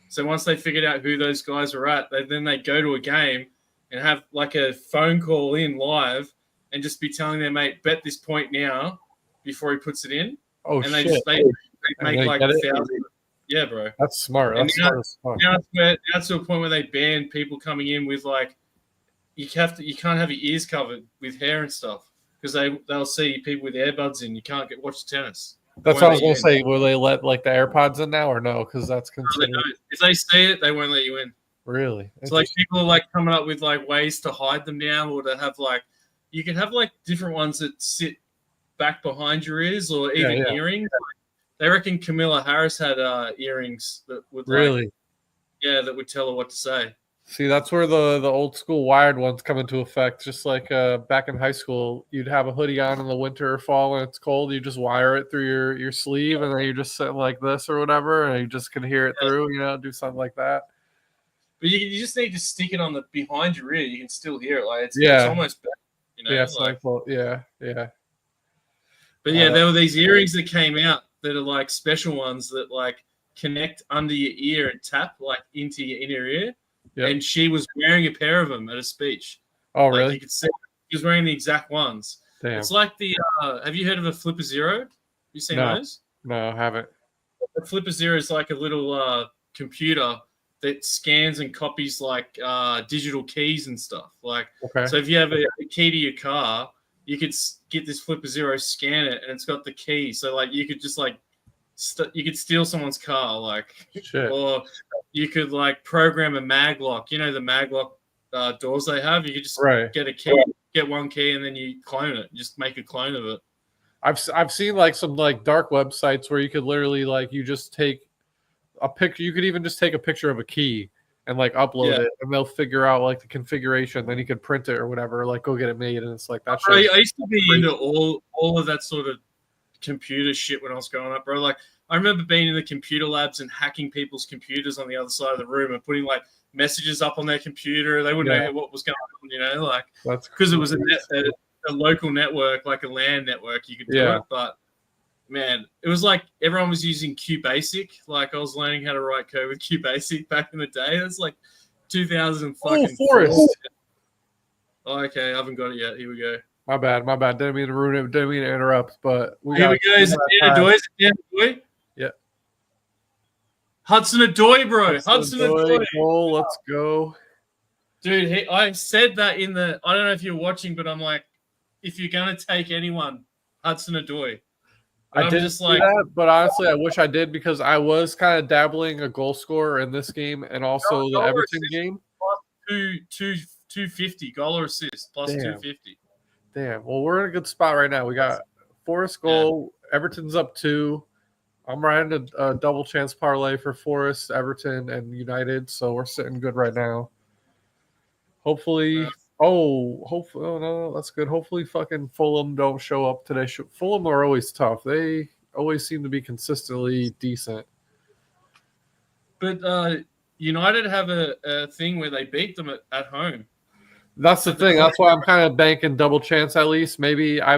So once they figured out who those guys were at, then they go to a game and have like a phone call in live and just be telling their mate, bet this point now before he puts it in. Oh And shit! they make they like get it? thousands. Yeah, bro. That's smart. And That's smart as fuck. now it's to a point where they ban people coming in with like you can't have your ears covered with hair and stuff because they'll see people with earbuds in. You can't watch tennis. That's what I was gonna say. Will they let like the AirPods in now or no? Because that's considered if they see it, they won't let you in. really. So like people are like coming up with like ways to hide them now, or to have like you can have like different ones that sit back behind your ears, or even earrings. They reckon Camilla Harris had earrings that would really, that would tell her what to say. see, that's where the old school wired ones come into effect. Just like back in high school, you'd have a hoodie on in the winter or fall when it's cold. You just wire it through your sleeve, and then you just sit like this or whatever, and you just can hear it through. Do something like that. But you just need to stick it on the behind your ear. You can still hear it. Like it's almost better. Yeah, yeah. But yeah, there were these earrings that came out that are like special ones that like connect under your ear and tap like into your inner ear. Yep. And she was wearing a pair of them at a speech. Oh, really? You could see she was wearing the exact ones. Damn. It's like the have you heard of a Flipper Zero? You seen those? No, I haven't. A Flipper Zero is like a little computer that scans and copies like digital keys and stuff. Like, so if you have a key to your car, you could get this Flipper Zero, scan it, and it's got the key. So like you could just like you could steal someone's car, like, or you could like program a mag lock. You know the mag lock doors they have. You could just get a key, get one key, and then you clone it. Just make a clone of it. I've seen like some like dark websites where you could literally like you just take a picture. You could even just take a picture of a key and like upload it, and they'll figure out like the configuration. Then you could print it or whatever. Like go get it made, and it's like that. I used to be into all of that sort of computer shit when I was growing up, bro. Like I remember being in the computer labs and hacking people's computers on the other side of the room and putting like messages up on their computer. They wouldn't know what was going on, like because it was a local network, like a LAN network. You could do it, but man, it was like everyone was using QBasic. Like I was learning how to write code with QBasic back in the day. It was like 2000 fucking Forest. Oh, okay, I haven't got it yet. Here we go. My bad. Didn't mean to ruin it. Didn't mean to interrupt. But Here we go. Is it Dan Adoy? Is it Dan Adoy? Yeah. Hudson Adoy, bro. Hudson Adoy. Goal. Let's go. Dude, I said that in the. I don't know if you're watching, but I'm like, if you're gonna take anyone, Hudson Adoy. I did just like that, but honestly, I wish I did because I was kind of dabbling a goal scorer in this game and also the Everton game. Plus 250 goal or assist plus 250. Damn. Well, we're in a good spot right now. We got Forest goal. Yeah. Everton's up 2. I'm riding a double chance parlay for Forest, Everton, and United, so we're sitting good right now. Hopefully. Hopefully. Oh, no, that's good. Hopefully fucking Fulham don't show up today. Fulham are always tough. They always seem to be consistently decent. But United have a thing where they beat them at home. That's the thing. That's why I'm kind of banking double chance at least. Maybe I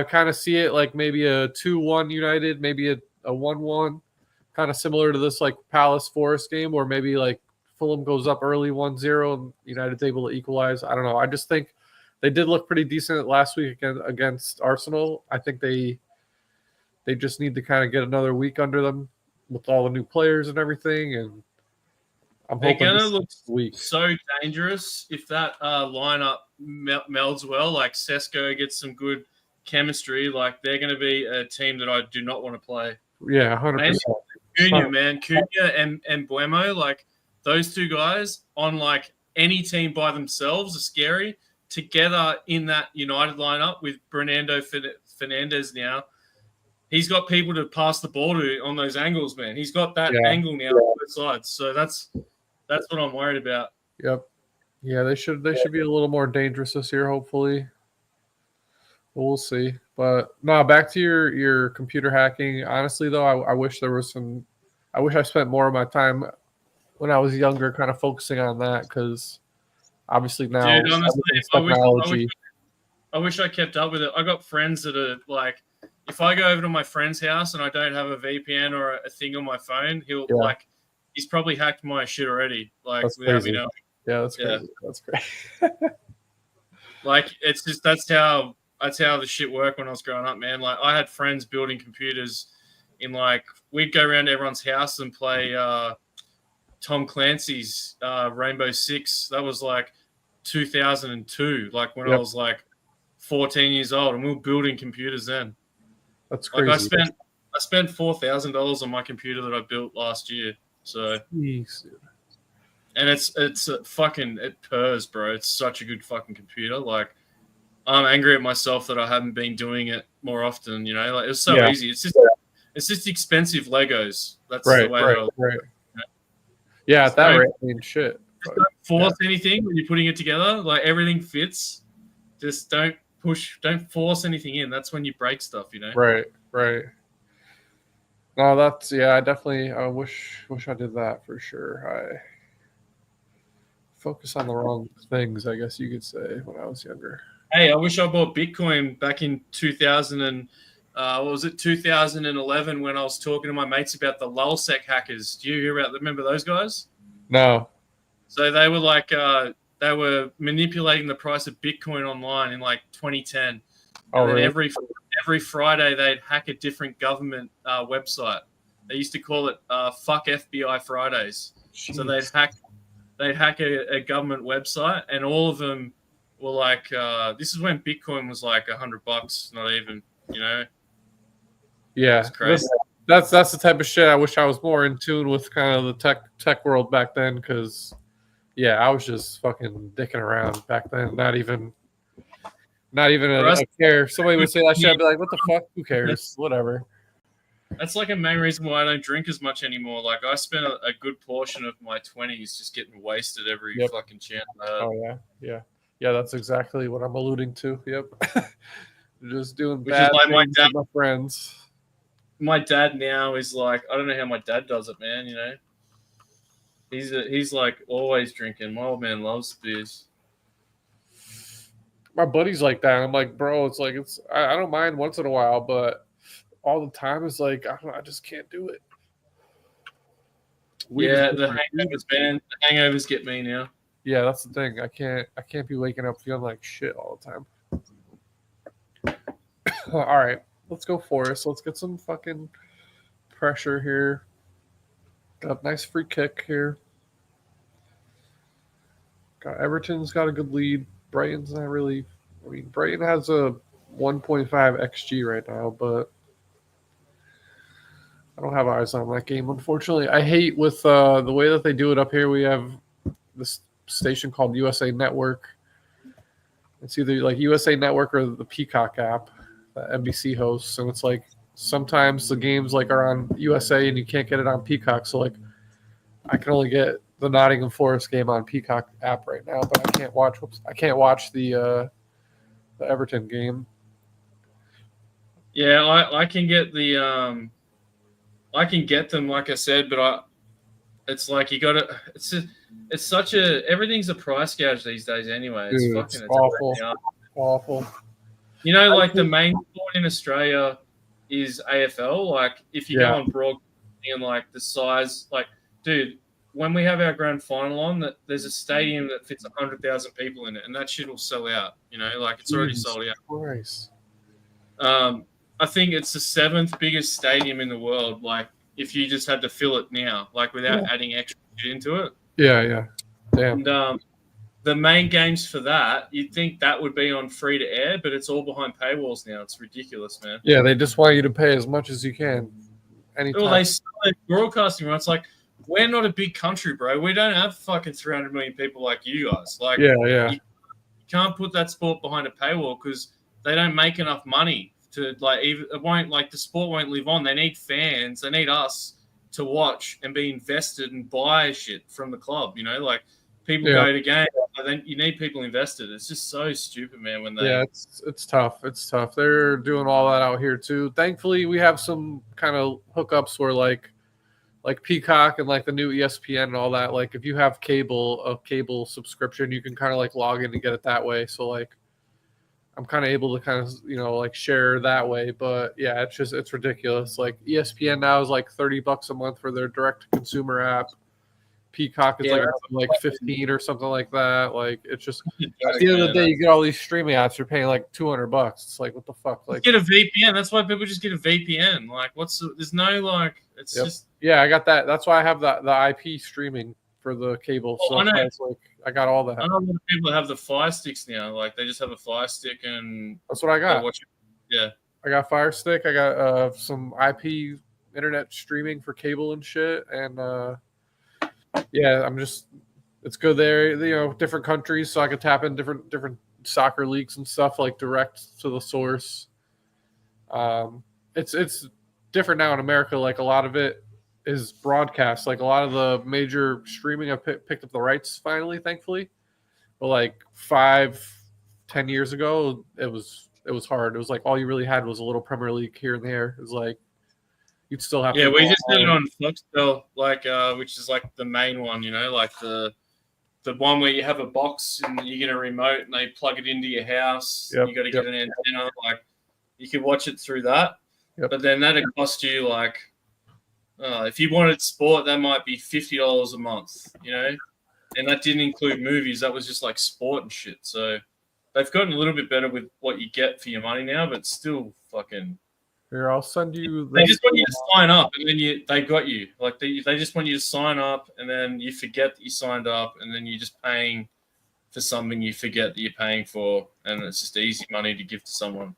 kind of see it like maybe a 2-1 United, maybe a 1-1, kind of similar to this like Palace Forest game, or maybe like Fulham goes up early 1-0 and United's able to equalize. I don't know. I just think they did look pretty decent last week against Arsenal. I think they just need to kind of get another week under them with all the new players and everything. And I'm hoping they're gonna look so dangerous if that lineup melds well. Like Sesko gets some good chemistry. Like they're going to be a team that I do not want to play. Yeah, 100%. Cunha and Buemo, like those two guys on like any team by themselves are scary. Together in that United lineup with Bernardo Fernandes now, he's got people to pass the ball to on those angles, man. He's got that angle now on both sides. So that's what I'm worried about. Yep. Yeah, they should be a little more dangerous this year, hopefully. We'll see. But no, back to your computer hacking. Honestly, though, I wish there was some. I wish I spent more of my time when I was younger, kind of focusing on that, because obviously now, dude, honestly, technology. I wish I kept up with it. I got friends that are like, if I go over to my friend's house and I don't have a VPN or a thing on my phone, he's probably hacked my shit already. Like that's without crazy. me knowing. Yeah, that's crazy. That's great. Like it's just that's how the shit worked when I was growing up, man. Like I had friends building computers in like we'd go around to everyone's house and play Tom Clancy's Rainbow Six. That was like 2002, like when I was like 14 years old, and we were building computers then. That's crazy. Like I spent $4,000 on my computer that I built last year. So, jeez. And it's it purrs, bro. It's such a good fucking computer. Like I'm angry at myself that I haven't been doing it more often. You know, like it's so easy. It's just expensive Legos. That's the way. Right. Yeah, at that rate, I mean, shit. Just don't force anything when you're putting it together. Like everything fits. Just don't force anything in. That's when you break stuff, you know. Right. No, that's I wish I did that for sure. I focus on the wrong things, I guess you could say, when I was younger. Hey, I wish I bought Bitcoin back in 2011 when I was talking to my mates about the lulsec hackers. Do you hear about? Remember those guys? No. So they were like they were manipulating the price of Bitcoin online in like 2010. And then every Friday they'd hack a different government website. They used to call it "Fuck FBI Fridays." Jeez. So they'd hack a government website, and all of them were like, "This is when Bitcoin was like $100, not even, you know." Yeah, it's crazy. That's the type of shit I wish I was more in tune with, kind of the tech world back then, because I was just fucking dicking around back then. Not even a care. Somebody would say that shit, I'd be like, "What the fuck? Who cares? Whatever." That's like a main reason why I don't drink as much anymore. Like I spent a good portion of my 20s just getting wasted every fucking chance. Oh yeah. That's exactly what I'm alluding to. Yep. Just doing Which bad is like things with my friends. My dad now is like, I don't know how my dad does it, man. You know, he's like always drinking. My old man loves beers. My buddy's like that. I'm like, bro, it's like I don't mind once in a while, but all the time is like I just can't do it. The hangovers, man. The hangovers get me now. Yeah, that's the thing. I can't be waking up feeling like shit all the time. All right, let's go Forest. Let's get some fucking pressure here. Got a nice free kick here. Got Everton's got a good lead. Brighton's not really. I mean, Brighton has a 1.5 xG right now, but I don't have eyes on that game, unfortunately. I hate with the way that they do it up here. We have this station called USA Network. It's either like USA Network or the Peacock app that NBC hosts, and it's like sometimes the games like are on USA and you can't get it on Peacock. So like I can only get the Nottingham Forest game on Peacock app right now, but I can't watch the Everton game. Yeah, I can get the I can get them, like I said, but it's like you got to. It's such a everything's a price gouge these days anyway. It's Dude, fucking it's awful, awful. You know, like the main sport in Australia is AFL. Like if you go on broadcasting and like the size, like dude, when we have our grand final on, that there's a stadium that fits 100,000 people in it, and that shit will sell out. You know, like it's already sold out. Christ. I think it's the 7th biggest stadium in the world. Like, if you just had to fill it now, like without adding extra shit into it. Yeah. Damn. And the main games for that, you'd think that would be on free to air, but it's all behind paywalls now. It's ridiculous, man. Yeah, they just want you to pay as much as you can. Anytime. Well, they started broadcasting rights. Like, we're not a big country, bro. We don't have fucking 300 million people like you guys. Like, you can't put that sport behind a paywall because they don't make enough money. To like, even it won't like the sport won't live on. They need fans. They need us to watch and be invested and buy shit from the club. You know, like people go to games, but then you need people invested. It's just so stupid, man. When they it's tough. It's tough. They're doing all that out here too. Thankfully, we have some kind of hookups where like Peacock and like the new ESPN and all that. Like if you have a cable subscription, you can kind of like log in and get it that way. So like. I'm kind of able to kind of, like share that way. But yeah, it's ridiculous. Like ESPN now is like $30 a month for their direct to consumer app. Peacock is like 15 or something like that. Like it's just at the end of the day, you get all these streaming apps. You're paying like $200. It's like, what the fuck? Like get a VPN. That's why people just get a VPN. Like there's no like, it's just. Yeah, I got that. That's why I have the IP streaming for the cable. So it's like I got all that. I know a lot of people have the Fire Sticks now. Like they just have a Fire Stick and that's what I got. Yeah, I got Fire Stick. I got some IP internet streaming for cable and shit. And it's good there. Different countries, so I could tap in different soccer leagues and stuff like direct to the source. It's different now in America. Like a lot of it is broadcast. Like a lot of the major streaming have picked up the rights finally, thankfully. But like 5-10 years ago, it was hard. It was like all you really had was a little Premier League here and there. It was like you'd still have. Yeah, we just did it on Foxtel, like which is like the main one. Like the one where you have a box and you get a remote and they plug it into your house. You got to get an antenna. Like you could watch it through that, but then that'd cost you like. If you wanted sport, that might be $50 a month, and that didn't include movies. That was just like sport and shit. So they've gotten a little bit better with what you get for your money now, but still fucking. Here, I'll send you. They just want you to sign up, and then they got you. Like they just want you to sign up, and then you forget that you signed up, and then you're just paying for something you forget that you're paying for, and it's just easy money to give to someone.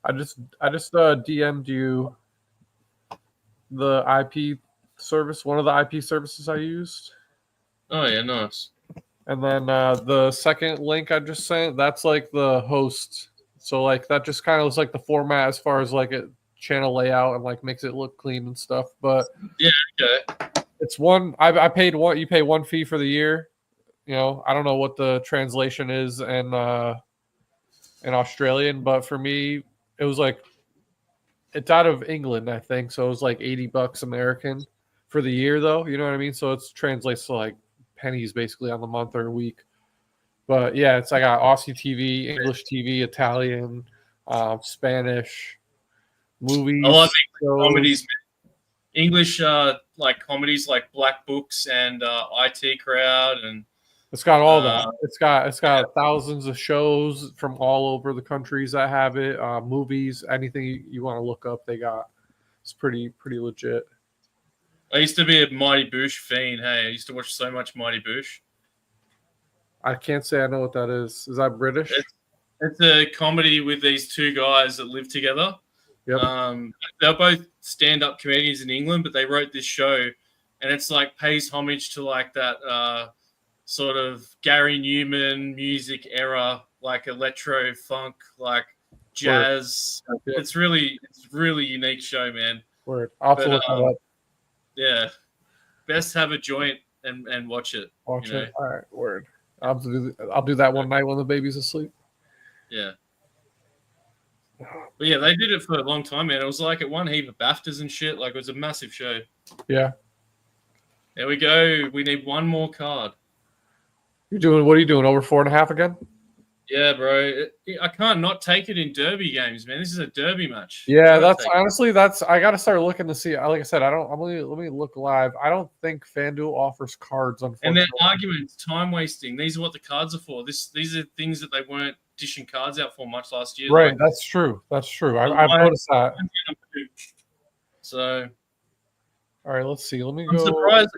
I just DM'd you. The IP service, one of the IP services I used. Oh yeah, nice. And then the second link I just sent, that's like the host. So like that just kind of looks like the format as far as like a channel layout and like makes it look clean and stuff. But yeah, okay. It's one. I paid one. You pay one fee for the year. I don't know what the translation is in Australian, but for me, it was like. It's out of England, I think, so it was like $80 American for the year, though. You know what I mean? So it translates to like pennies basically on the month or a week. But yeah, I got Aussie TV, English TV, Italian, Spanish, movies. I love comedies, man. English like comedies like Black Books and IT Crowd and It's got all that. It's got thousands of shows from all over the countries that have it. Movies, anything you want to look up, they got. It's pretty legit. I used to be a Mighty Boosh fiend. Hey, I used to watch so much Mighty Boosh. I can't say I know what that is. Is that British? It's a comedy with these two guys that live together. Yep. They're both stand-up comedians in England, but they wrote this show, and it's like pays homage to like that sort of Gary Newman music era, like electro funk, like jazz. Yep. It's really unique show, man. Word. I'll have to look that up. Yeah, best have a joint and watch it. Watch it. All right, word. I'll do that one night when the baby's asleep. Yeah. But yeah, they did it for a long time, man. It was like it won a heap of BAFTAs and shit. Like it was a massive show. Yeah. There we go. We need one more card. What are you doing? Over 4.5 again? Yeah, bro. I can't not take it in derby games, man. This is a derby match. Yeah, that's honestly I gotta start looking to see. Like I said, let me look live. I don't think FanDuel offers cards, unfortunately. And their arguments, time wasting. These are what the cards are for. These are things that they weren't dishing cards out for much last year. Right, that's true. That's true. I've noticed that. So, all right, let's see. Let me I'm go. surprised.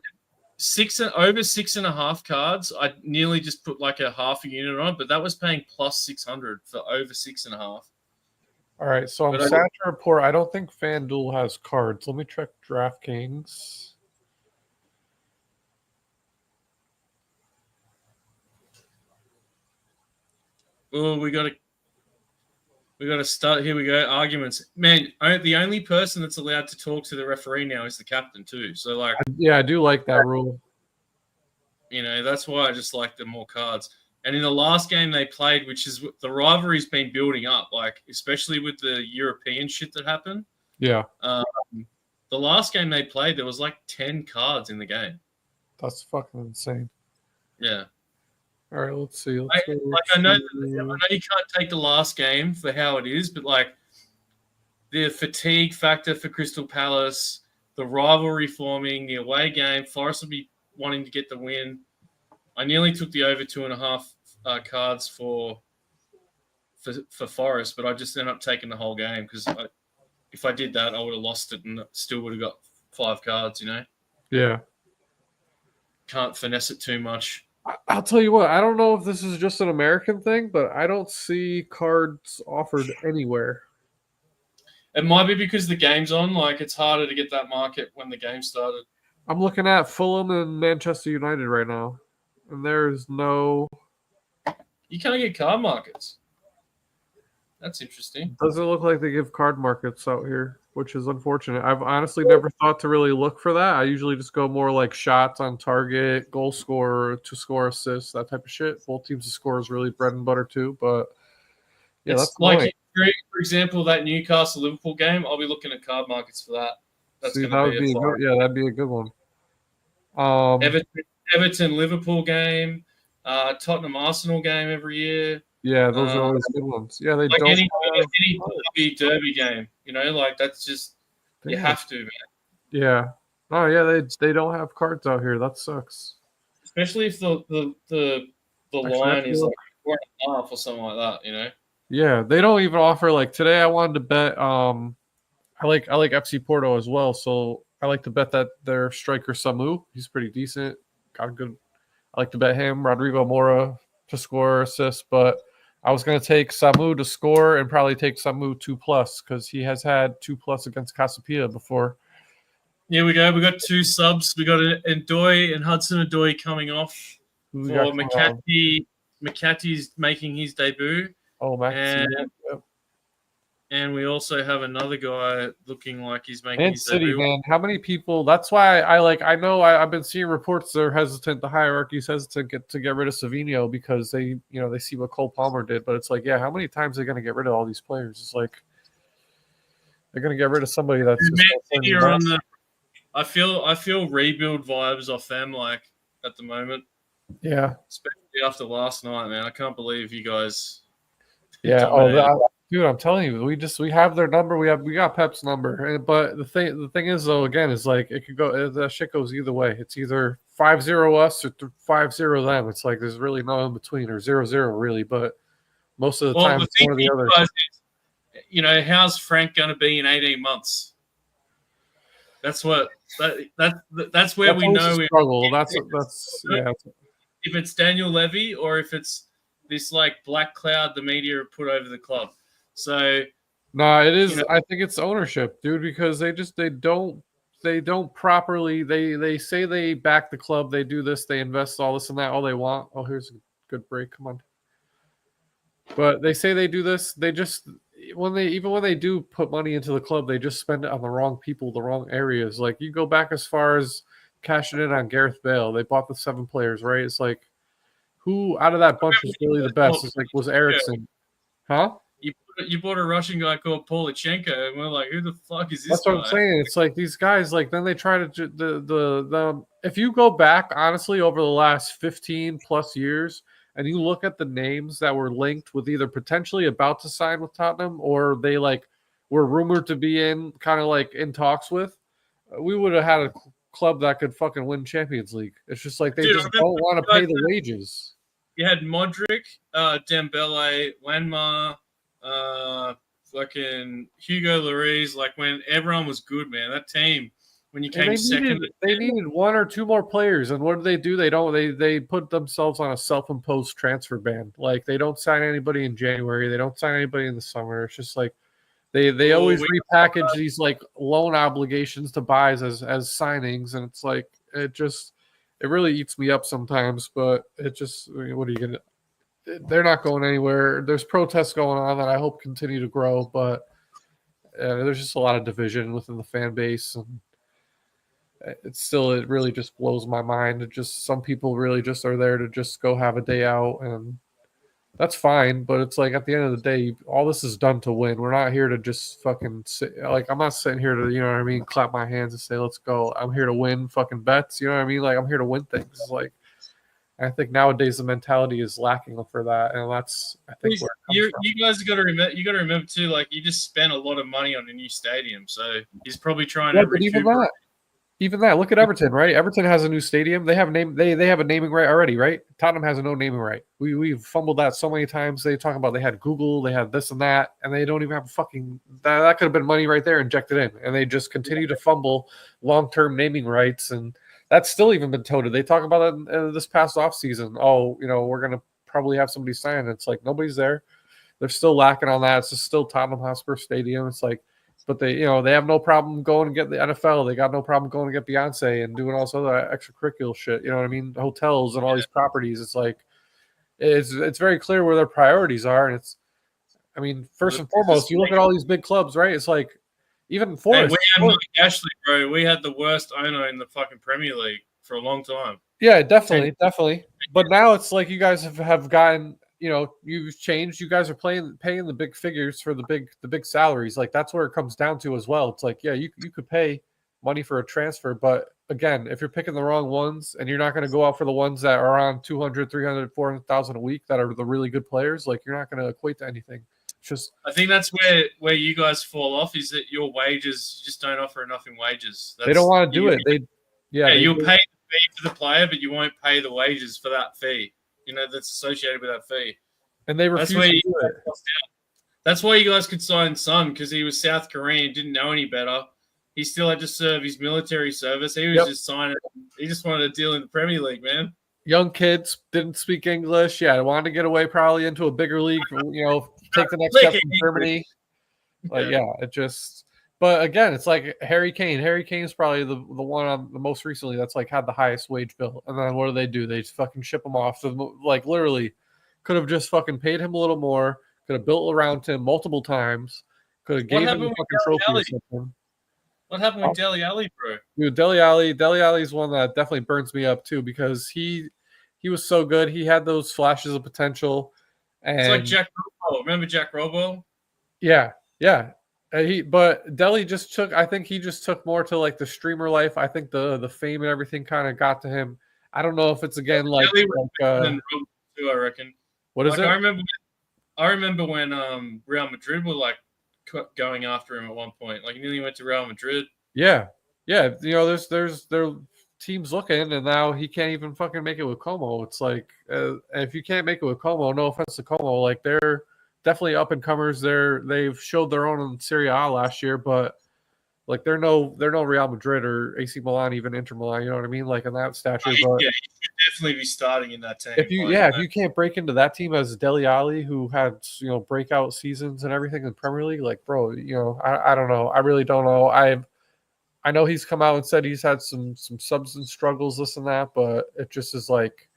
Over 6.5 cards. I nearly just put like a half a unit on, but that was paying plus 600 for over 6.5. All right, so I'm sad to report I don't think FanDuel has cards. Let me check DraftKings. Oh, we got to start. Here we go. Arguments, man. The only person that's allowed to talk to the referee now is the captain too. So like, yeah, I do like that rule. You know, that's why I just like the more cards. And in the last game they played, which is the rivalry's been building up, like especially with the European shit that happened. Yeah. The last game they played, there was like 10 cards in the game. That's fucking insane. Yeah. All right, let's see. I know you can't take the last game for how it is, but like the fatigue factor for Crystal Palace, the rivalry forming, the away game, Forest will be wanting to get the win. I nearly took the over 2.5 cards for Forest, but I just ended up taking the whole game because if I did that, I would have lost it and still would have got 5 cards, you know? Yeah. Can't finesse it too much. I'll tell you what, I don't know if this is just an American thing, but I don't see cards offered anywhere. It might be because the game's on. Like, it's harder to get that market when the game started. I'm looking at Fulham and Manchester United right now, and there's no... You can't get card markets. That's interesting. Doesn't look like they give card markets out here, which is unfortunate. I've honestly never thought to really look for that. I usually just go more like shots on target, goal scorer, to score assists, that type of shit. Both teams to score is really bread and butter too, but yeah, it's that's like, for example, that Newcastle-Liverpool game, I'll be looking at card markets for that. That's going to be a fun. Yeah, that'd be a good one. Everton-Liverpool game, Tottenham-Arsenal game every year. Yeah, those are always good ones. Yeah, they like don't any derby game, you know, like that's just you have to, man. Yeah. Oh yeah, they don't have cards out here. That sucks. Especially if the line is like 4.5 or something like that, you know. Yeah, they don't even offer like today. I wanted to bet. I like FC Porto as well, so I like to bet that their striker Samu, he's pretty decent. Got a good. I like to bet him. Rodrigo Mora to score, assist, but I was going to take Samu to score and probably take Samu 2+ because he has had 2+ against Casapia before. Here we go. We got 2 subs. We got Ndoye and Hudson-Odoi coming off for McCarthy. McCarthy's making his debut. Oh, and we also have another guy looking like he's making his City, debut. Man, how many people? That's why I know I've been seeing reports they're hesitant. The hierarchy's hesitant to get rid of Savinho because they see what Cole Palmer did. But it's like, yeah, how many times are they going to get rid of all these players? It's like they're going to get rid of somebody that's. I feel rebuild vibes off them like at the moment. Yeah, especially after last night, man. I can't believe you guys. Yeah. Dude, I'm telling you, we have their number. We got Pep's number. But the thing is though, again, is like it could go. That shit goes either way. It's either 5-0 us or 5-0 them. It's like there's really no in between, or 0-0 really. But most of the Well, time, the it's thing one or for the you other. guys is, how's Frank going to be in 18 months? That's what that's where we always know a struggle. if it's Daniel Levy or if it's this like black cloud the media have put over the club. So No, it is. I think it's ownership, dude, because they don't properly. They say they back the club. They do this. They invest all this and that. All they want. Oh, here's a good break. Come on. But they say they do this. They just when they do put money into the club, they just spend it on the wrong people, the wrong areas. Like you go back as far as cashing in on Gareth Bale. They bought the 7 players, right? It's like who out of that bunch was really the best? It's like was Ericsson, huh? You bought a Russian guy called Polachenko, and we're like, who the fuck is this That's what I'm saying. It's like these guys, like then they try to the if you go back honestly over the last 15 plus years and you look at the names that were linked with either potentially about to sign with Tottenham or they like were rumored to be in kind of like in talks with, we would have had a club that could fucking win Champions League. It's just like they just don't want to pay the wages. You had Modric, Dembele, Landmar, fucking Hugo Lloris. Like when everyone was good, man. That team when you came second, they needed 1 or 2 more players. And what do? They put themselves on a self-imposed transfer ban. Like they don't sign anybody in January. They don't sign anybody in the summer. It's just like they always repackage these like loan obligations to buys as signings, and it's like it really eats me up sometimes. But it just what are you gonna? They're not going anywhere. There's protests going on that I hope continue to grow, but there's just a lot of division within the fan base, and it really just blows my mind. It just some people really just are there to just go have a day out, and that's fine. But it's like at the end of the day, all this is done to win. We're not here to just fucking sit. Like I'm not sitting here to what I mean, clap my hands and say let's go. I'm here to win fucking bets. You know what I mean? Like I'm here to win things. Like. I think nowadays the mentality is lacking for that, and that's I think where you guys got to remember. You got to remember too. Like you just spent a lot of money on a new stadium, so he's probably trying to recuperate. Even that. Look at Everton, right? Everton has a new stadium. They have a name. They have a naming right already, right? Tottenham has no naming right. We've fumbled that so many times. They talk about they had Google, they had this and that, and they don't even have fucking that could have been money right there injected in, and they just continue to fumble long-term naming rights and. That's still even been touted. They talk about it in this past offseason. Oh, we're going to probably have somebody sign. It's like nobody's there. They're still lacking on that. It's just still Tottenham Hotspur Stadium. It's like, but they have no problem going and get the NFL. They got no problem going to get Beyonce and doing all this other extracurricular shit. You know what I mean? Hotels and all these properties. It's like, it's very clear where their priorities are. And first and foremost, you look at all these big clubs, right? It's like, even Forest. Hey, we had Mike Ashley, bro. We had the worst owner in the fucking Premier League for a long time. Yeah, definitely. But now it's like you guys have gotten, you've changed. You guys are paying the big figures for the big salaries. Like that's where it comes down to as well. It's like, yeah, you could pay money for a transfer, but again, if you're picking the wrong ones and you're not going to go out for the ones that are on 200, 300, 400,000 a week that are the really good players, like you're not going to equate to anything. I think that's where you guys fall off is that your wages you just don't offer enough in wages. They don't want to do it. You'll pay the fee for the player, but you won't pay the wages for that fee. That's associated with that fee. And they refuse to do it. That's why you guys could sign Son because he was South Korean, didn't know any better. He still had to serve his military service. He was just signing. He just wanted a deal in the Premier League, man. Young kids didn't speak English. Yeah, wanted to get away probably into a bigger league. Take the next step from Germany. It just. But again, it's like Harry Kane. Harry Kane's probably the one on the most recently that's like had the highest wage bill. And then what do? They just fucking ship him off. So like literally, could have just fucking paid him a little more. Could have built around him multiple times. Could have gave him the fucking trophy or something. What happened with Dele Alli, bro? Dude, Dele Alli is one that definitely burns me up too because he was so good. He had those flashes of potential. And it's like Jack Robo. Remember Jack Robo? Yeah. But Dele just took. I think he just took more to like the streamer life. I think the fame and everything kind of got to him. I don't know if it's again like too, I reckon. What is it? I I remember when Real Madrid were like going after him at one point. Like he nearly went to Real Madrid. Yeah. You know, there's teams looking, and now he can't even fucking make it with Como. It's like, if you can't make it with Como, no offense to Como, like they're definitely up and comers. They've showed their own in Serie A last year, but like they're no Real Madrid or AC Milan, even Inter Milan. You know what I mean? Like in that stature. But Yeah, he should definitely be starting in that team. if you can't break into that team as Dele Alli, who had breakout seasons and everything in Premier League, like bro, I don't know. I really don't know. I know he's come out and said he's had some substance struggles, this and that, but it just is like.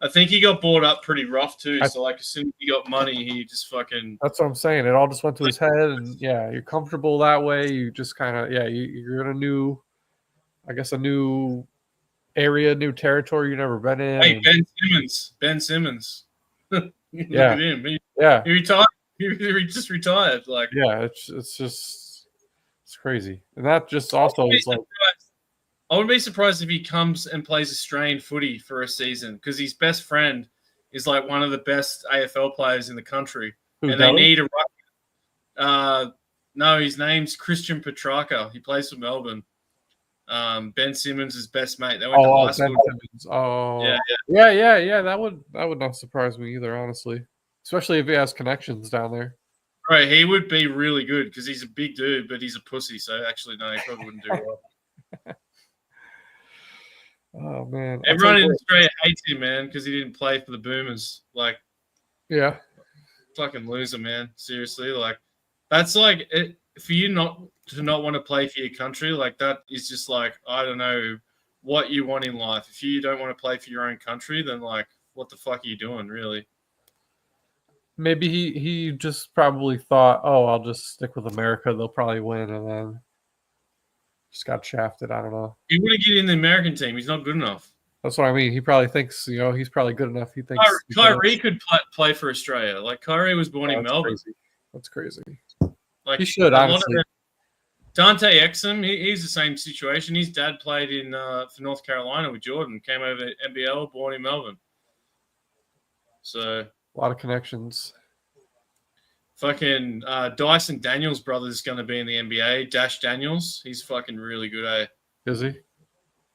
I think he got bought up pretty rough too. So like as soon as he got money, he just fucking. That's what I'm saying. It all just went to his head, and yeah, you're comfortable that way. You just kind of you're in a new area, new territory you've never been in. Hey, Ben Simmons. Look Yeah. at him. He retired. He just retired. Like it's just crazy, and that just also is like. I wouldn't be surprised if he comes and plays Australian footy for a season because his best friend is like one of the best AFL players in the country, and they need a ruck. No, his name's Christian Petrarca. He plays for Melbourne. Ben Simmons' best mate. They went to high school. Simmons. Oh, yeah. That would not surprise me either, honestly. Especially if he has connections down there. Right, he would be really good because he's a big dude, but he's a pussy. So actually, no, he probably wouldn't do well. Oh man! Everyone in Australia hates him, man, because he didn't play for the Boomers. Like, yeah, fucking loser, man. Seriously, like, that's like it, for you not want to play for your country. Like, that is just like, I don't know what you want in life. If you don't want to play for your own country, then like, what the fuck are you doing, really? Maybe he just probably thought, oh, I'll just stick with America. They'll probably win, and then. Just got shafted. I don't know. He want to get in the American team. He's not good enough. That's what I mean. He probably thinks, he's probably good enough. He thinks Kyrie could play for Australia. Like Kyrie was born in Melbourne. Crazy. That's crazy. Like he should honestly. Dante Exum, he's the same situation. His dad played in for North Carolina with Jordan. Came over to NBL, born in Melbourne. So a lot of connections. Fucking Dyson Daniels' brother is going to be in the NBA. Dash Daniels, he's fucking really good, eh? Is he?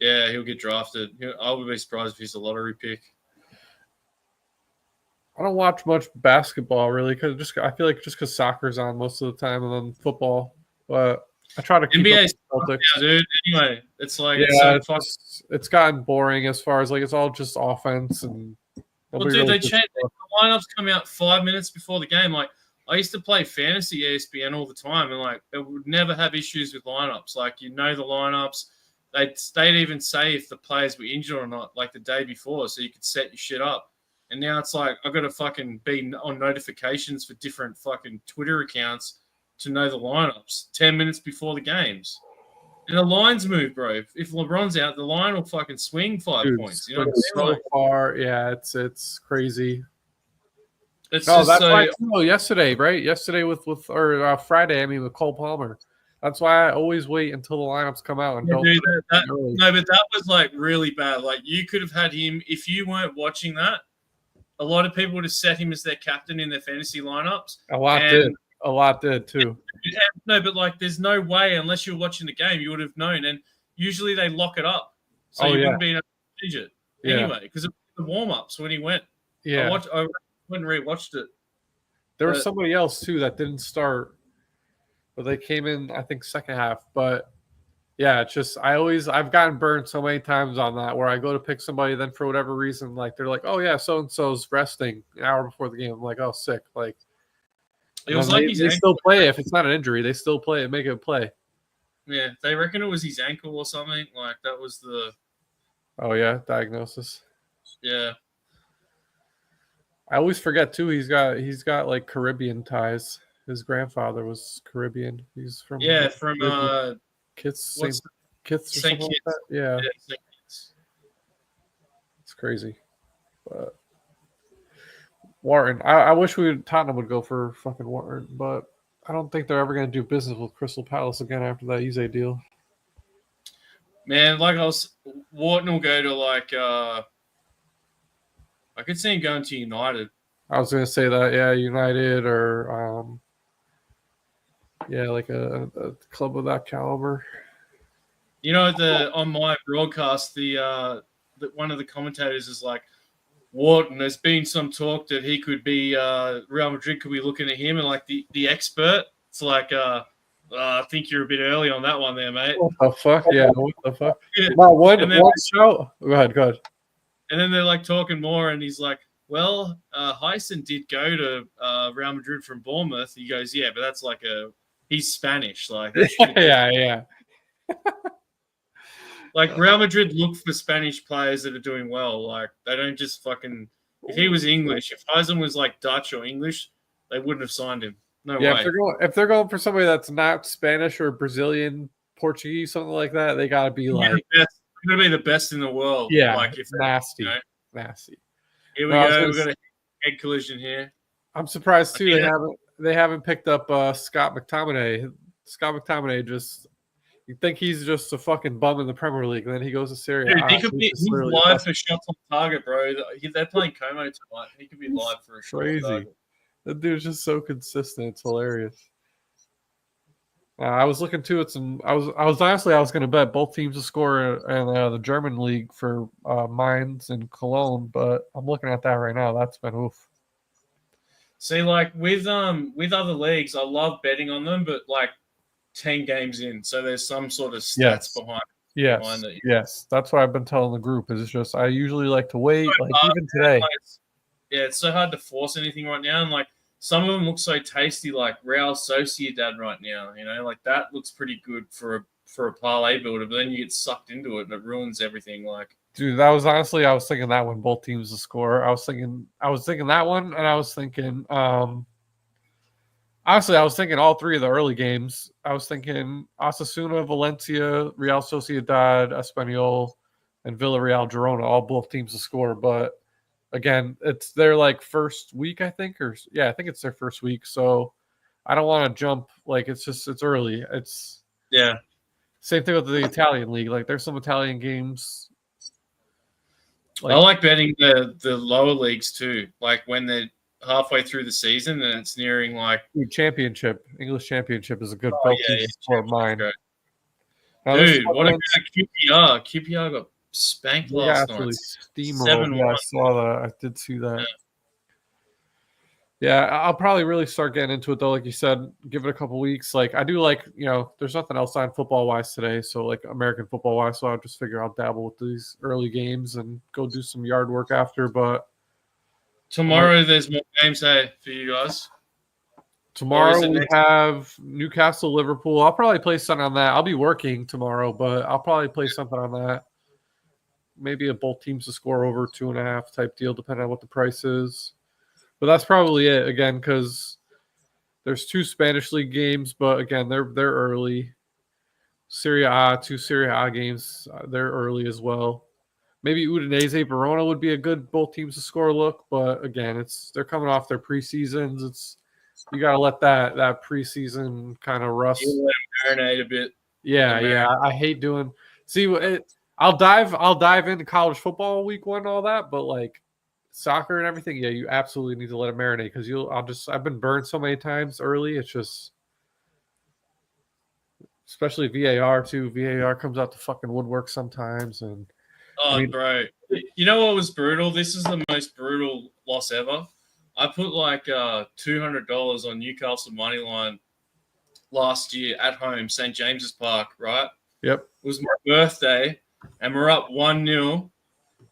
Yeah, he'll get drafted. I would be surprised if he's a lottery pick. I don't watch much basketball really because I feel like just because soccer's on most of the time and then football. But I try to keep NBA's Celtics. Yeah, dude. Anyway, it's like it's gotten boring as far as like it's all just offense and. Well, dude, they changed the lineups come out 5 minutes before the game, like. I used to play fantasy ESPN all the time, and like it would never have issues with lineups. Like the lineups, they'd even say if the players were injured or not, like the day before, so you could set your shit up. And now it's like I've got to fucking be on notifications for different fucking Twitter accounts to know the lineups 10 minutes before the games. And the lines move, bro. If LeBron's out, the line will fucking swing 5 points. You know what I mean? So far, yeah, it's crazy. That's why yesterday, right? Yesterday with Friday, I mean with Cole Palmer. That's why I always wait until the lineups come out and don't. No, but that was like really bad. Like you could have had him if you weren't watching that. A lot of people would have set him as their captain in their fantasy lineups. A lot did too. No, but like, there's no way unless you're watching the game, you would have known. And usually they lock it up, so you wouldn't be able to change it anyway because of the warm ups when he went. Yeah. I went and rewatched it. There was somebody else too that didn't start, but they came in I think second half. But yeah, it's just I've gotten burned so many times on that where I go to pick somebody, then for whatever reason, like they're like, oh yeah, so and so's resting an hour before the game. I'm like, oh sick. Like it was like they still play if it's not an injury, they still play and make it play. Yeah, they reckon it was his ankle or something. Like that was the. Oh yeah, diagnosis. Yeah. I always forget too. He's got like Caribbean ties. His grandfather was Caribbean. He's from Kitts, Kitts or something like that. Yeah, it's crazy. But Wharton, I wish Tottenham would go for fucking Wharton, but I don't think they're ever going to do business with Crystal Palace again after that Eze deal. Man, Wharton will go to like. I could see him going to United. I was gonna say that, yeah, United or like a club of that caliber. You know, on my broadcast, the one of the commentators is like, Wharton, there's been some talk that he could be Real Madrid could be looking at him, and like the expert, it's like I think you're a bit early on that one there, mate. What the fuck? Yeah, what the fuck? Yeah. Not one And then- show. Go ahead. And then they're like talking more, and he's like, well, Heisen did go to Real Madrid from Bournemouth. He goes, yeah, but that's like he's Spanish. Like, that's yeah. Like, Real Madrid look for Spanish players that are doing well. Like, they don't just fucking. If he was English, if Heisen was like Dutch or English, they wouldn't have signed him. No way. If they're going for somebody that's not Spanish or Brazilian, Portuguese, something like that, they gotta be like they're gonna be the best in the world. Yeah, like if nasty, you know? nasty. Here we go. We've got a head collision here. I'm surprised too. They haven't picked up Scott McTominay. Scott McTominay just. You think he's just a fucking bum in the Premier League, and then he goes to Serie A. Dude, he's live for shots on target, bro. They're playing Como tonight. He could be live for a shot on target. That dude's just so consistent. It's hilarious. I was looking too at some. I was going to bet both teams to score in the German league for Mainz and Cologne, but I'm looking at that right now. That's been oof. See, like with other leagues, I love betting on them, but like 10 games in, so there's some sort of stats behind it. Yes, that's what I've been telling the group. Is just I usually like to wait, like even today. It's so hard to force anything right now, and like some of them look so tasty, like Real Sociedad right now. You know, like that looks pretty good for a parlay builder, but then you get sucked into it and it ruins everything. Like, dude, that was honestly, I was thinking that one, both teams to score. I was thinking that one, and I was thinking. Honestly, I was thinking all three of the early games. I was thinking Osasuna, Valencia, Real Sociedad, Espanyol, and Villarreal, Girona, all both teams to score. But again, it's their like first week, I think, I think it's their first week. So I don't want to jump. Like it's early. It's same thing with the Italian league. Like there's some Italian games. I like betting the lower leagues too. Like when they're halfway through the season and it's nearing like English championship is a good for mine. Now, dude, what about QPR? QPR got spanked last night. Steamrolled. Yeah, I saw that. I did see that. Yeah, I'll probably really start getting into it though. Like you said, give it a couple weeks. Like I do, like there's nothing else on football wise today, so like American football wise. So I'll just figure I'll dabble with these early games and go do some yard work after. But tomorrow there's more games for you guys. Tomorrow we have Newcastle, Liverpool. I'll probably play something on that. I'll be working tomorrow, but I'll probably play something on that. Maybe a both teams to score over 2.5 type deal, depending on what the price is. But that's probably it again, because there's 2 Spanish league games, but again, they're early. Two Serie A games, they're early as well. Maybe Udinese, Verona would be a good both teams to score look, but again, they're coming off their preseasons. You got to let that preseason kind of rust. You let them marinate a bit. Yeah. I hate doing. See, I'll dive into college football week 1 and all that, but like soccer and everything, yeah, you absolutely need to let it marinate because I've been burned so many times early. It's just, especially VAR too. VAR comes out the fucking woodwork sometimes, and bro, you know what was brutal? This is the most brutal loss ever. I put like $200 on Newcastle money line last year at home, St. James's Park, right? Yep. It was my birthday, and we're up 1-0,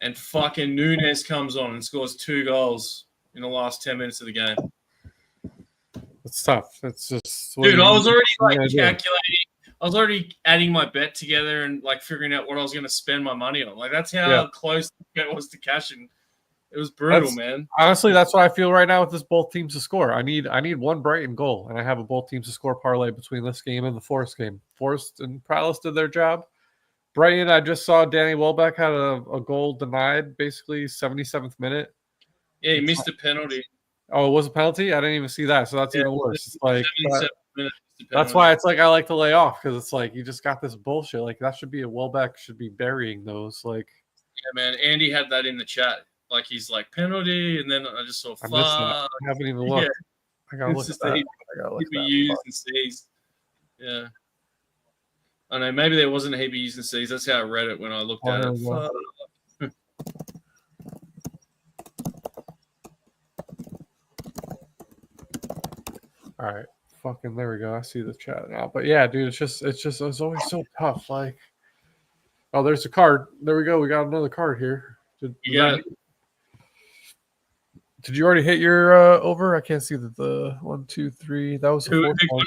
and fucking Nunes comes on and scores 2 goals in the last 10 minutes of the game. It's tough. It's just... Dude, I was already calculating. I was already adding my bet together and like figuring out what I was going to spend my money on. Like that's how close it was to cashing. It was brutal, man. Honestly, that's what I feel right now with this both teams to score. I need 1 Brighton goal, and I have a both teams to score parlay between this game and the Forest game. Forest and Palace did their job. Brighton, I just saw Danny Welbeck had a goal denied, basically 77th minute. Yeah, he missed a penalty. Oh, it was a penalty? I didn't even see that, so that's even worse. It's like that's why it's like I like to lay off, because it's like you just got this bullshit. Like that should be Welbeck should be burying those. Like, yeah, man. Andy had that in the chat. like he's like penalty, and then I just saw I missed that. fuck. I haven't even looked. Yeah, I gotta look it's at just that. he I gotta look at be that. used Fuck. and seized. Yeah. I know, maybe there wasn't a heap of used and seized. That's how I read it when I looked at here it. we go. Fuck. All right. Fucking there we go. I see the chat now. But yeah, dude, it's always so tough. Like, oh, there's a card. There we go. We got another card here. Did you already hit your over? I can't see the 1, 2, 3. That was the Who fourth one.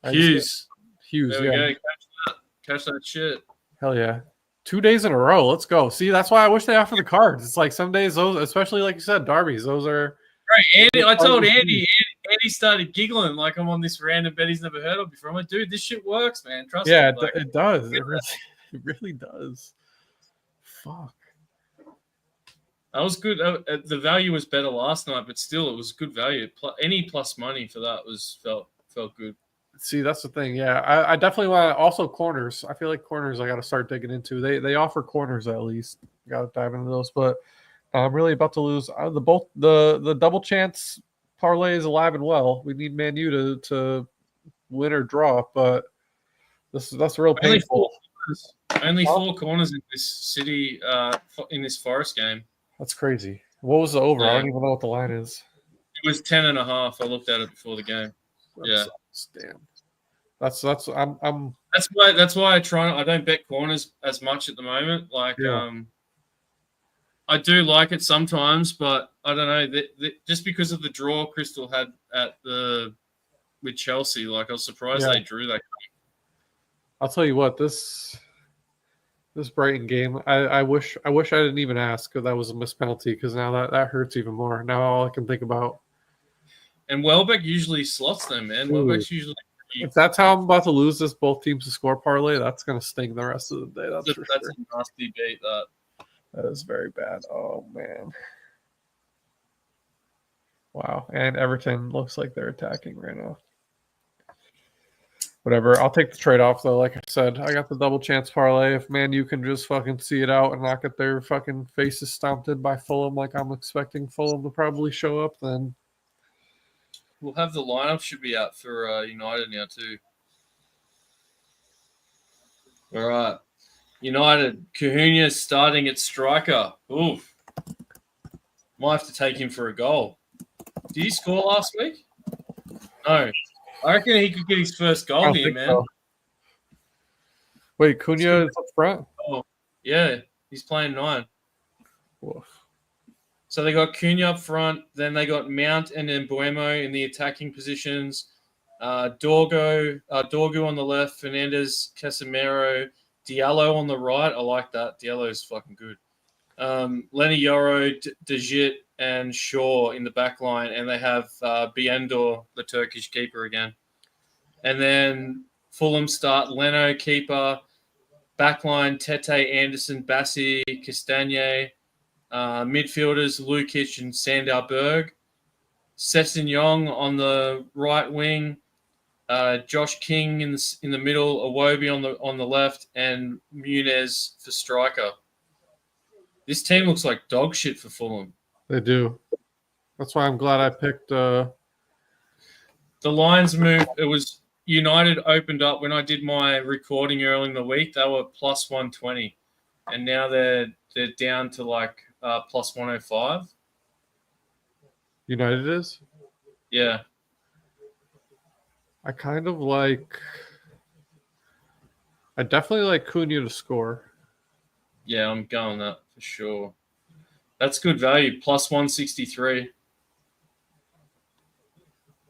got it? Hughes, There we yeah. go. Catch that shit. Hell yeah. 2 days in a row. Let's go. See, that's why I wish they offer the cards. It's like some days those, especially like you said, derbies, those are Right, Andy. I told Andy started giggling like I'm on this random bet he's never heard of before. I'm like, dude, this shit works, man. Trust me. yeah, Like, it does. It really does. Fuck. that was good. The value was better last night, but still, it was good value. Any plus money for that felt good. See, that's the thing. Yeah, I definitely want also corners. I feel like corners I got to start digging into. They offer corners at least. Got to dive into those. But I'm really about to lose. The double chance parlay is alive and well. We need Man U to win or draw, but that's real painful. Only four corners in this city in this Forest game. That's crazy. What was the over? Yeah. I don't even know what the line is. It was 10.5. I looked at it before the game. Damn. That's I'm. That's why I don't bet corners as much at the moment. Like I do like it sometimes, but I don't know. Just because of the draw Crystal had with Chelsea, like I was surprised they drew that. I'll tell you what, this Brighton game, I wish I didn't even ask because that was a missed penalty, because now that hurts even more. Now all I can think about. And Welbeck usually slots them, man. Welbeck's usually. If that's how I'm about to lose this both teams to score parlay, that's gonna sting the rest of the day. That's for sure. A nasty beat. That is very bad. Oh man. Wow. And Everton looks like they're attacking right now. Whatever. I'll take the trade-off, though. Like I said, I got the double chance parlay. If Man U can just fucking see it out and not get their fucking faces stomped in by Fulham like I'm expecting Fulham to probably show up, then we'll have the lineup should be out for United now too. All right. United, Cunha starting at striker. Oof. Might have to take him for a goal. Did he score last week? No. I reckon he could get his first goal here, man. So. Wait, Cunha is up front? Oh, yeah. He's playing 9. Woof. So they got Cunha up front. Then they got Mount and then Buemo in the attacking positions. Dorgu on the left. Fernandez, Casemiro, Diallo on the right. I like that. Diallo is fucking good. Lenny Yoro, De Git, and Shaw in the back line. And they have Biendor, the Turkish keeper again. And then Fulham start Leno, keeper. Backline, Tete, Anderson, Bassi, Castagne. Midfielders, Lukic and Sandar Berg. Sessegnon on the right wing. Josh King in the middle, Iwobi on the left, and Muniz for striker. This team looks like dog shit for Fulham. They do. That's why I'm glad I picked. The lines moved. It was United opened up when I did my recording early in the week. They were plus 120, and now they're down to like plus 105. United is? Yeah. I definitely like Cunha to score. Yeah, I'm going that for sure. That's good value. Plus 163.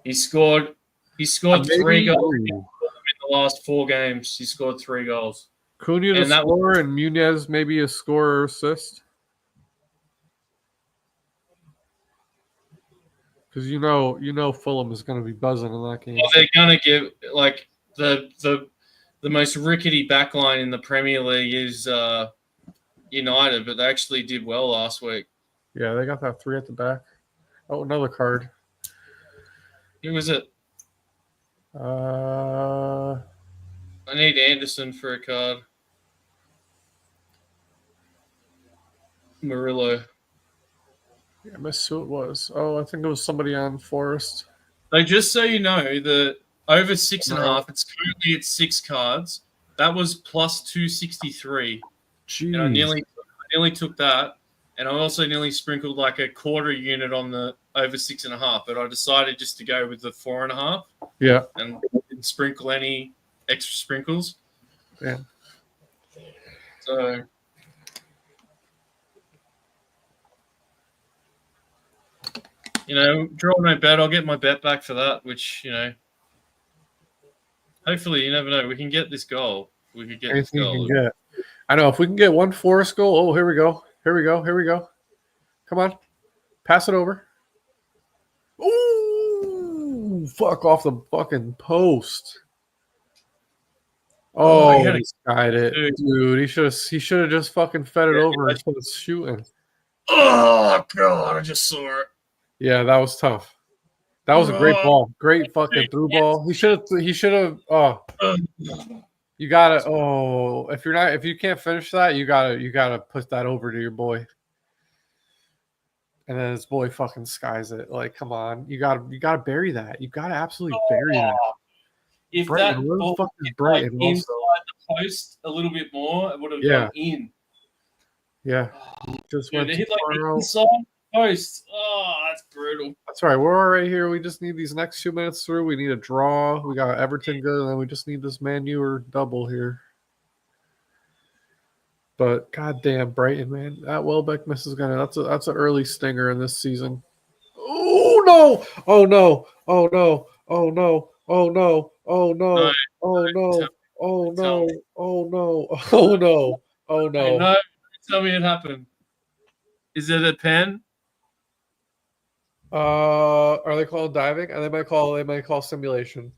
He scored 3 goals in the last 4 games. He scored 3 goals. Cunha to score and Muniz maybe a score or assist. Because you know Fulham is going to be buzzing in that game. Well, they're going to give like the most rickety backline in the Premier League is United, but they actually did well last week. Yeah, they got that 3 at the back. Oh, another card. Who was it? I need Anderson for a card. Murillo. I missed who it was. Oh, I think it was somebody on Forest. So just so you know, the over 6.5, No. it's currently at 6 cards. That was plus 263. And I Jeez. nearly took that. And I also nearly sprinkled like a quarter unit on the over 6.5, but I decided just to go with the 4.5 Yeah. and didn't sprinkle any extra sprinkles. Yeah. So, draw no bet. I'll get my bet back for that, which, hopefully, you never know. We can get this goal. We could get Anything this goal. you can get. I know. If we can get one Forest goal. Oh, here we go. Here we go. Here we go. Come on. Pass it over. Ooh, fuck off the fucking post. Oh, he skied it. Dude, he should have just fucking fed it over instead of shooting. Oh, God, I just saw it. Yeah, that was tough. That was a great ball. Great fucking through ball. He should have you gotta if you can't finish that, you gotta put that over to your boy. And then his boy fucking skies it. Like, come on. You gotta bury that. You gotta absolutely bury that. If Brighton, that ball like inside the post a little bit more, it would have gone in. Yeah. Just went hit like the inside post. Oh, that's brutal. That's right. We're all right here. We just need these next 2 minutes through. We need a draw. We got Everton good, and then we just need this Man U or double here. But goddamn, Brighton, man, that Welbeck miss is gonna. That's an early stinger in this season. Oh no! Oh no! Oh no! Oh no! Oh no! Oh no! Oh no! Oh no! Oh no! Oh no! Oh no! No, tell me it happened. Is it a pen? Are they called diving? They might call simulation.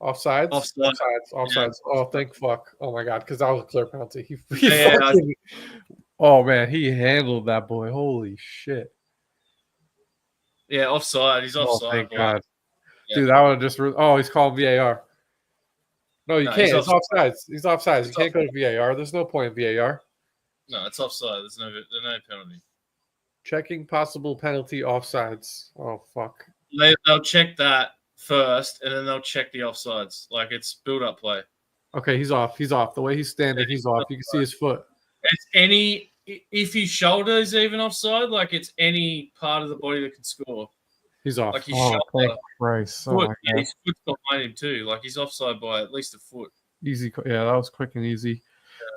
Offsides? Offsides. Yeah. Oh, thank fuck. Oh my god, because that was a clear penalty. Oh man, he handled that boy. Holy shit. Yeah, offside. He's offside. Oh, thank God. Yeah. Dude, that would just. He's called VAR. No, you can't. It's offsides. He's offsides. You can't go to VAR. There's no point in VAR. No, it's offside. There's no penalty. Checking possible penalty offsides. Oh, fuck. They'll check that first, and then they'll check the offsides. Like, it's build-up play. Okay, he's off. He's off. The way he's standing, he's off. You can see his foot. It's if his shoulder is even offside, like, it's any part of the body that can score. He's off. Like, his shoulder. Christ. His foot's behind him, too. Like, he's offside by at least a foot. Easy. Yeah, that was quick and easy.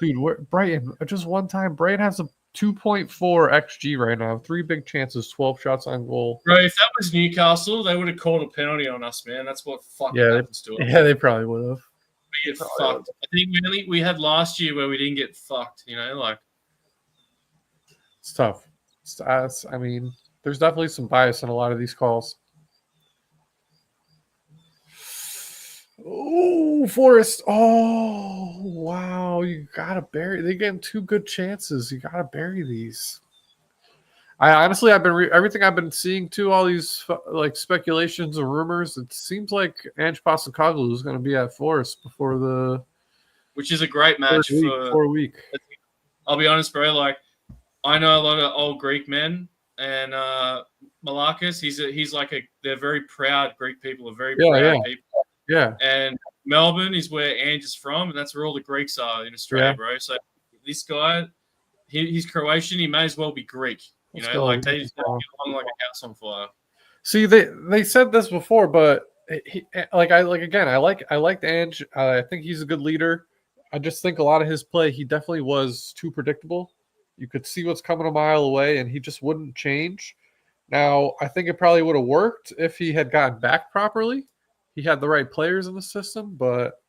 Yeah. Dude, Brighton, just one time, Brighton has a 2.4 XG right now. 3 big chances, 12 shots on goal. Bro, if that was Newcastle, they would have called a penalty on us, man. That's what fucking happens to us. Yeah, they probably would have. We get fucked. I think we had last year where we didn't get fucked, like. It's tough. I mean, there's definitely some bias in a lot of these calls. Oh, Forest. Oh, wow. You got to bury. They're getting 2 good chances. You got to bury these. I've been everything I've been seeing too, all these like speculations or rumors. It seems like Ange Postecoglou is going to be at Forest before which is a great match for a week. I'll be honest, bro. Like, I know a lot of old Greek men, and Malakis, they're very proud Greek people. Are very proud people. Yeah. And Melbourne is where Ange is from, and that's where all the Greeks are in Australia, bro. So this guy, he's Croatian. He may as well be Greek. They just get on like a house on fire. See, they said this before, but I liked Ange. I think he's a good leader. I just think a lot of his play, he definitely was too predictable. You could see what's coming a mile away, and he just wouldn't change. Now, I think it probably would have worked if he had gotten back properly. He had the right players in the system, but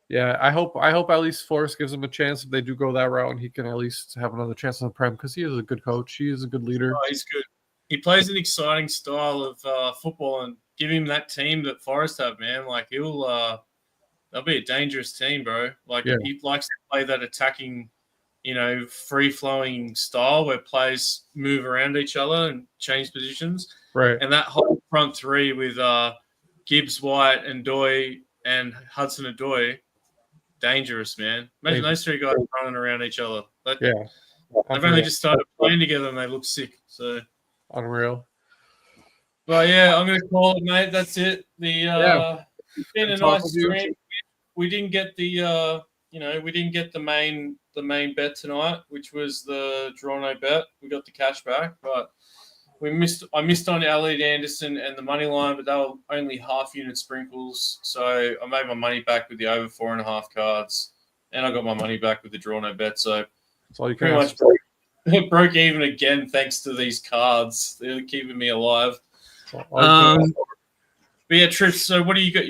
yeah, I hope at least Forest gives him a chance if they do go that route, and he can at least have another chance on the Prem because he is a good coach. He is a good leader. Oh, he's good. He plays an exciting style of football, and give him that team that Forest have, man. Like they'll be a dangerous team, bro. Like he likes to play that attacking, free-flowing style where players move around each other and change positions. Right. And that whole front three with Gibbs, White, and Doy and Hudson-Odoi, dangerous, man. Imagine those 3 guys running around each other. They've only just started playing together and they look sick. So unreal. But yeah, I'm gonna call it, mate. That's it. It's been a nice stream. We didn't get the we didn't get the main bet tonight, which was the draw no bet. We got the cash back, but I missed on Elliot Anderson and the money line, but they were only half unit sprinkles. So I made my money back with the over 4.5 cards, and I got my money back with the draw no bet. So that's all you pretty much broke even again thanks to these cards. They're keeping me alive. But yeah, Trish. So what do you got?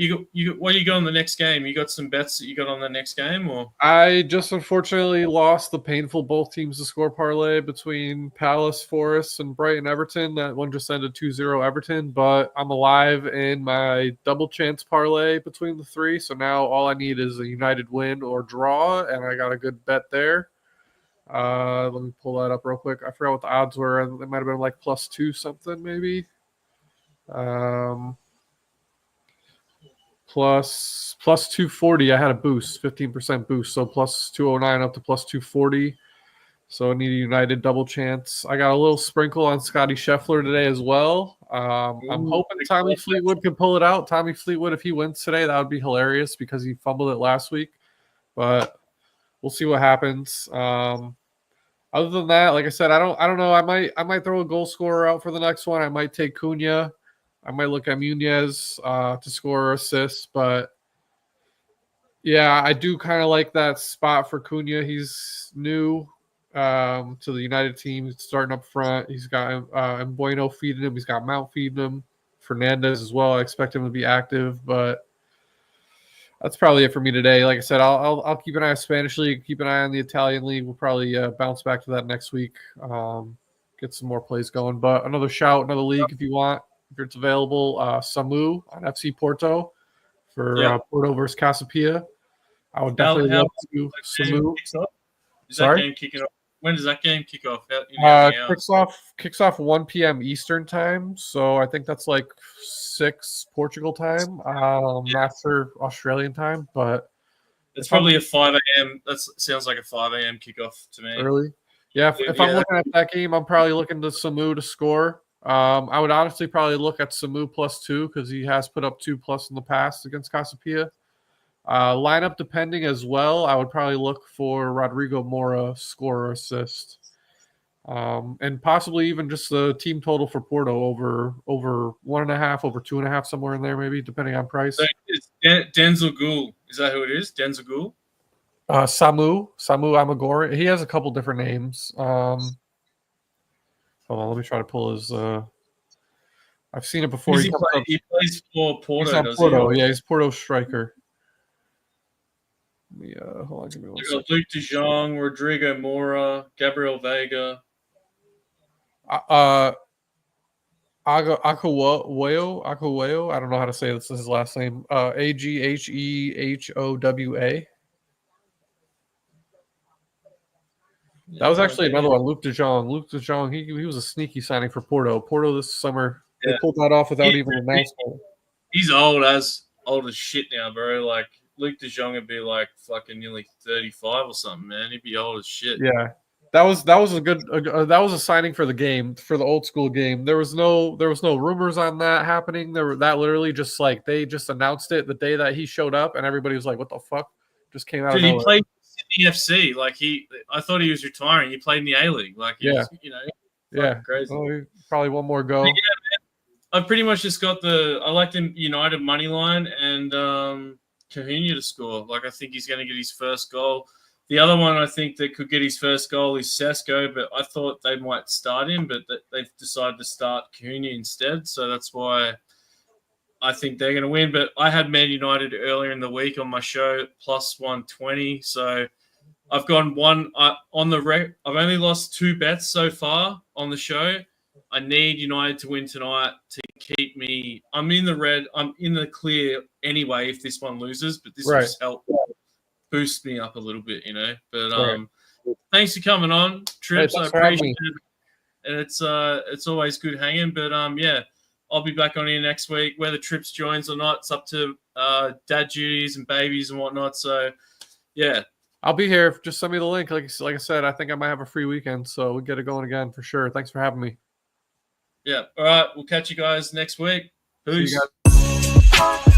What do you got on the next game? You got some bets that you got on the next game, or? I just unfortunately lost the painful both teams to score parlay between Palace, Forest, and Brighton, Everton. That one just ended 2-0 Everton, but I'm alive in my double chance parlay between the three. So now all I need is a United win or draw, and I got a good bet there. Let me pull that up real quick. I forgot what the odds were. It might have been like +2 something maybe. Plus 240. I had a boost, 15% boost. So plus 209 up to plus 240. So I need a United double chance. I got a little sprinkle on Scotty Scheffler today as well. I'm hoping Tommy Fleetwood can pull it out. Tommy Fleetwood, if he wins today, that would be hilarious because he fumbled it last week. But we'll see what happens. Other than that, like I said, I don't know. I might throw a goal scorer out for the next one. I might take Cunha. I might look at Munez to score or assist, but yeah, I do kind of like that spot for Cunha. He's new to the United team. He's starting up front. He's got Mbueno feeding him. He's got Mount feeding him. Fernandez as well. I expect him to be active, but that's probably it for me today. Like I said, I'll keep an eye on Spanish League, keep an eye on the Italian League. We'll probably bounce back to that next week, get some more plays going. But another league if you want. If it's available, Samu on FC Porto for Porto versus Casapia. I would definitely love to Samu. Is that game kicking off? When does that game kick off? Kicks off 1 p.m. Eastern time, so I think that's like 6 Portugal time. Not for Australian time, but it's probably a 5 a.m. That sounds like a 5 a.m. kickoff to me. Early, yeah. If I'm looking at that game, I'm probably looking to Samu to score. I would honestly probably look at Samu +2 because he has put up 2+ in the past against Casapia. Lineup depending as well, I would probably look for Rodrigo Mora score or assist. And possibly even just the team total for Porto over 1.5, over 2.5, somewhere in there maybe, depending on price. So it's Denzel Gould. Is that who it is? Denzel Gould? Samu Amagori. He has a couple different names. Hold on, let me try to pull his. I've seen it before. He plays for Porto. He's Porto. Yeah, he's Porto striker. Hold on, give me 1 second. Luke De Jong, Rodrigo Mora, Gabriel Vega. Aguayo. I don't know how to say this. Is his last name. Aghehowa. That was actually another one, Luke De Jong. He was a sneaky signing for Porto. Porto this summer, they pulled that off without even announcing. He's old as shit now, bro. Like Luke De Jong would be like fucking nearly 35 or something, man. He'd be old as shit. Yeah, that was a good that was a signing for the game, for the old school game. There was no rumors on that happening. That literally just like they just announced it the day that he showed up, and everybody was like, "What the fuck?" Just came out. Dude, he played Sydney FC. Like I thought he was retiring. He played in the A-League. Like was, crazy. Well, probably one more go. Yeah, man. I pretty much just got I like the United money line and Cunha to score. Like I think he's going to get his first goal. The other one I think that could get his first goal is Sesko, but I thought they might start him, but they've decided to start Cunha instead. So that's why I think they're going to win. But I had Man United earlier in the week on my show, +120. So I've gone one on the I've only lost 2 bets so far on the show. I need United to win tonight to keep me. I'm in the red. I'm in the clear anyway if this one loses, but this will just help boost me up a little bit, But thanks for coming on, Trips. I appreciate it. And it's always good hanging. But I'll be back on here next week. Whether Trips joins or not, it's up to dad duties and babies and whatnot. So I'll be here. Just send me the link. Like I said, I think I might have a free weekend, so we'll get it going again for sure. Thanks for having me. Yeah. All right. We'll catch you guys next week. See you Peace. guys.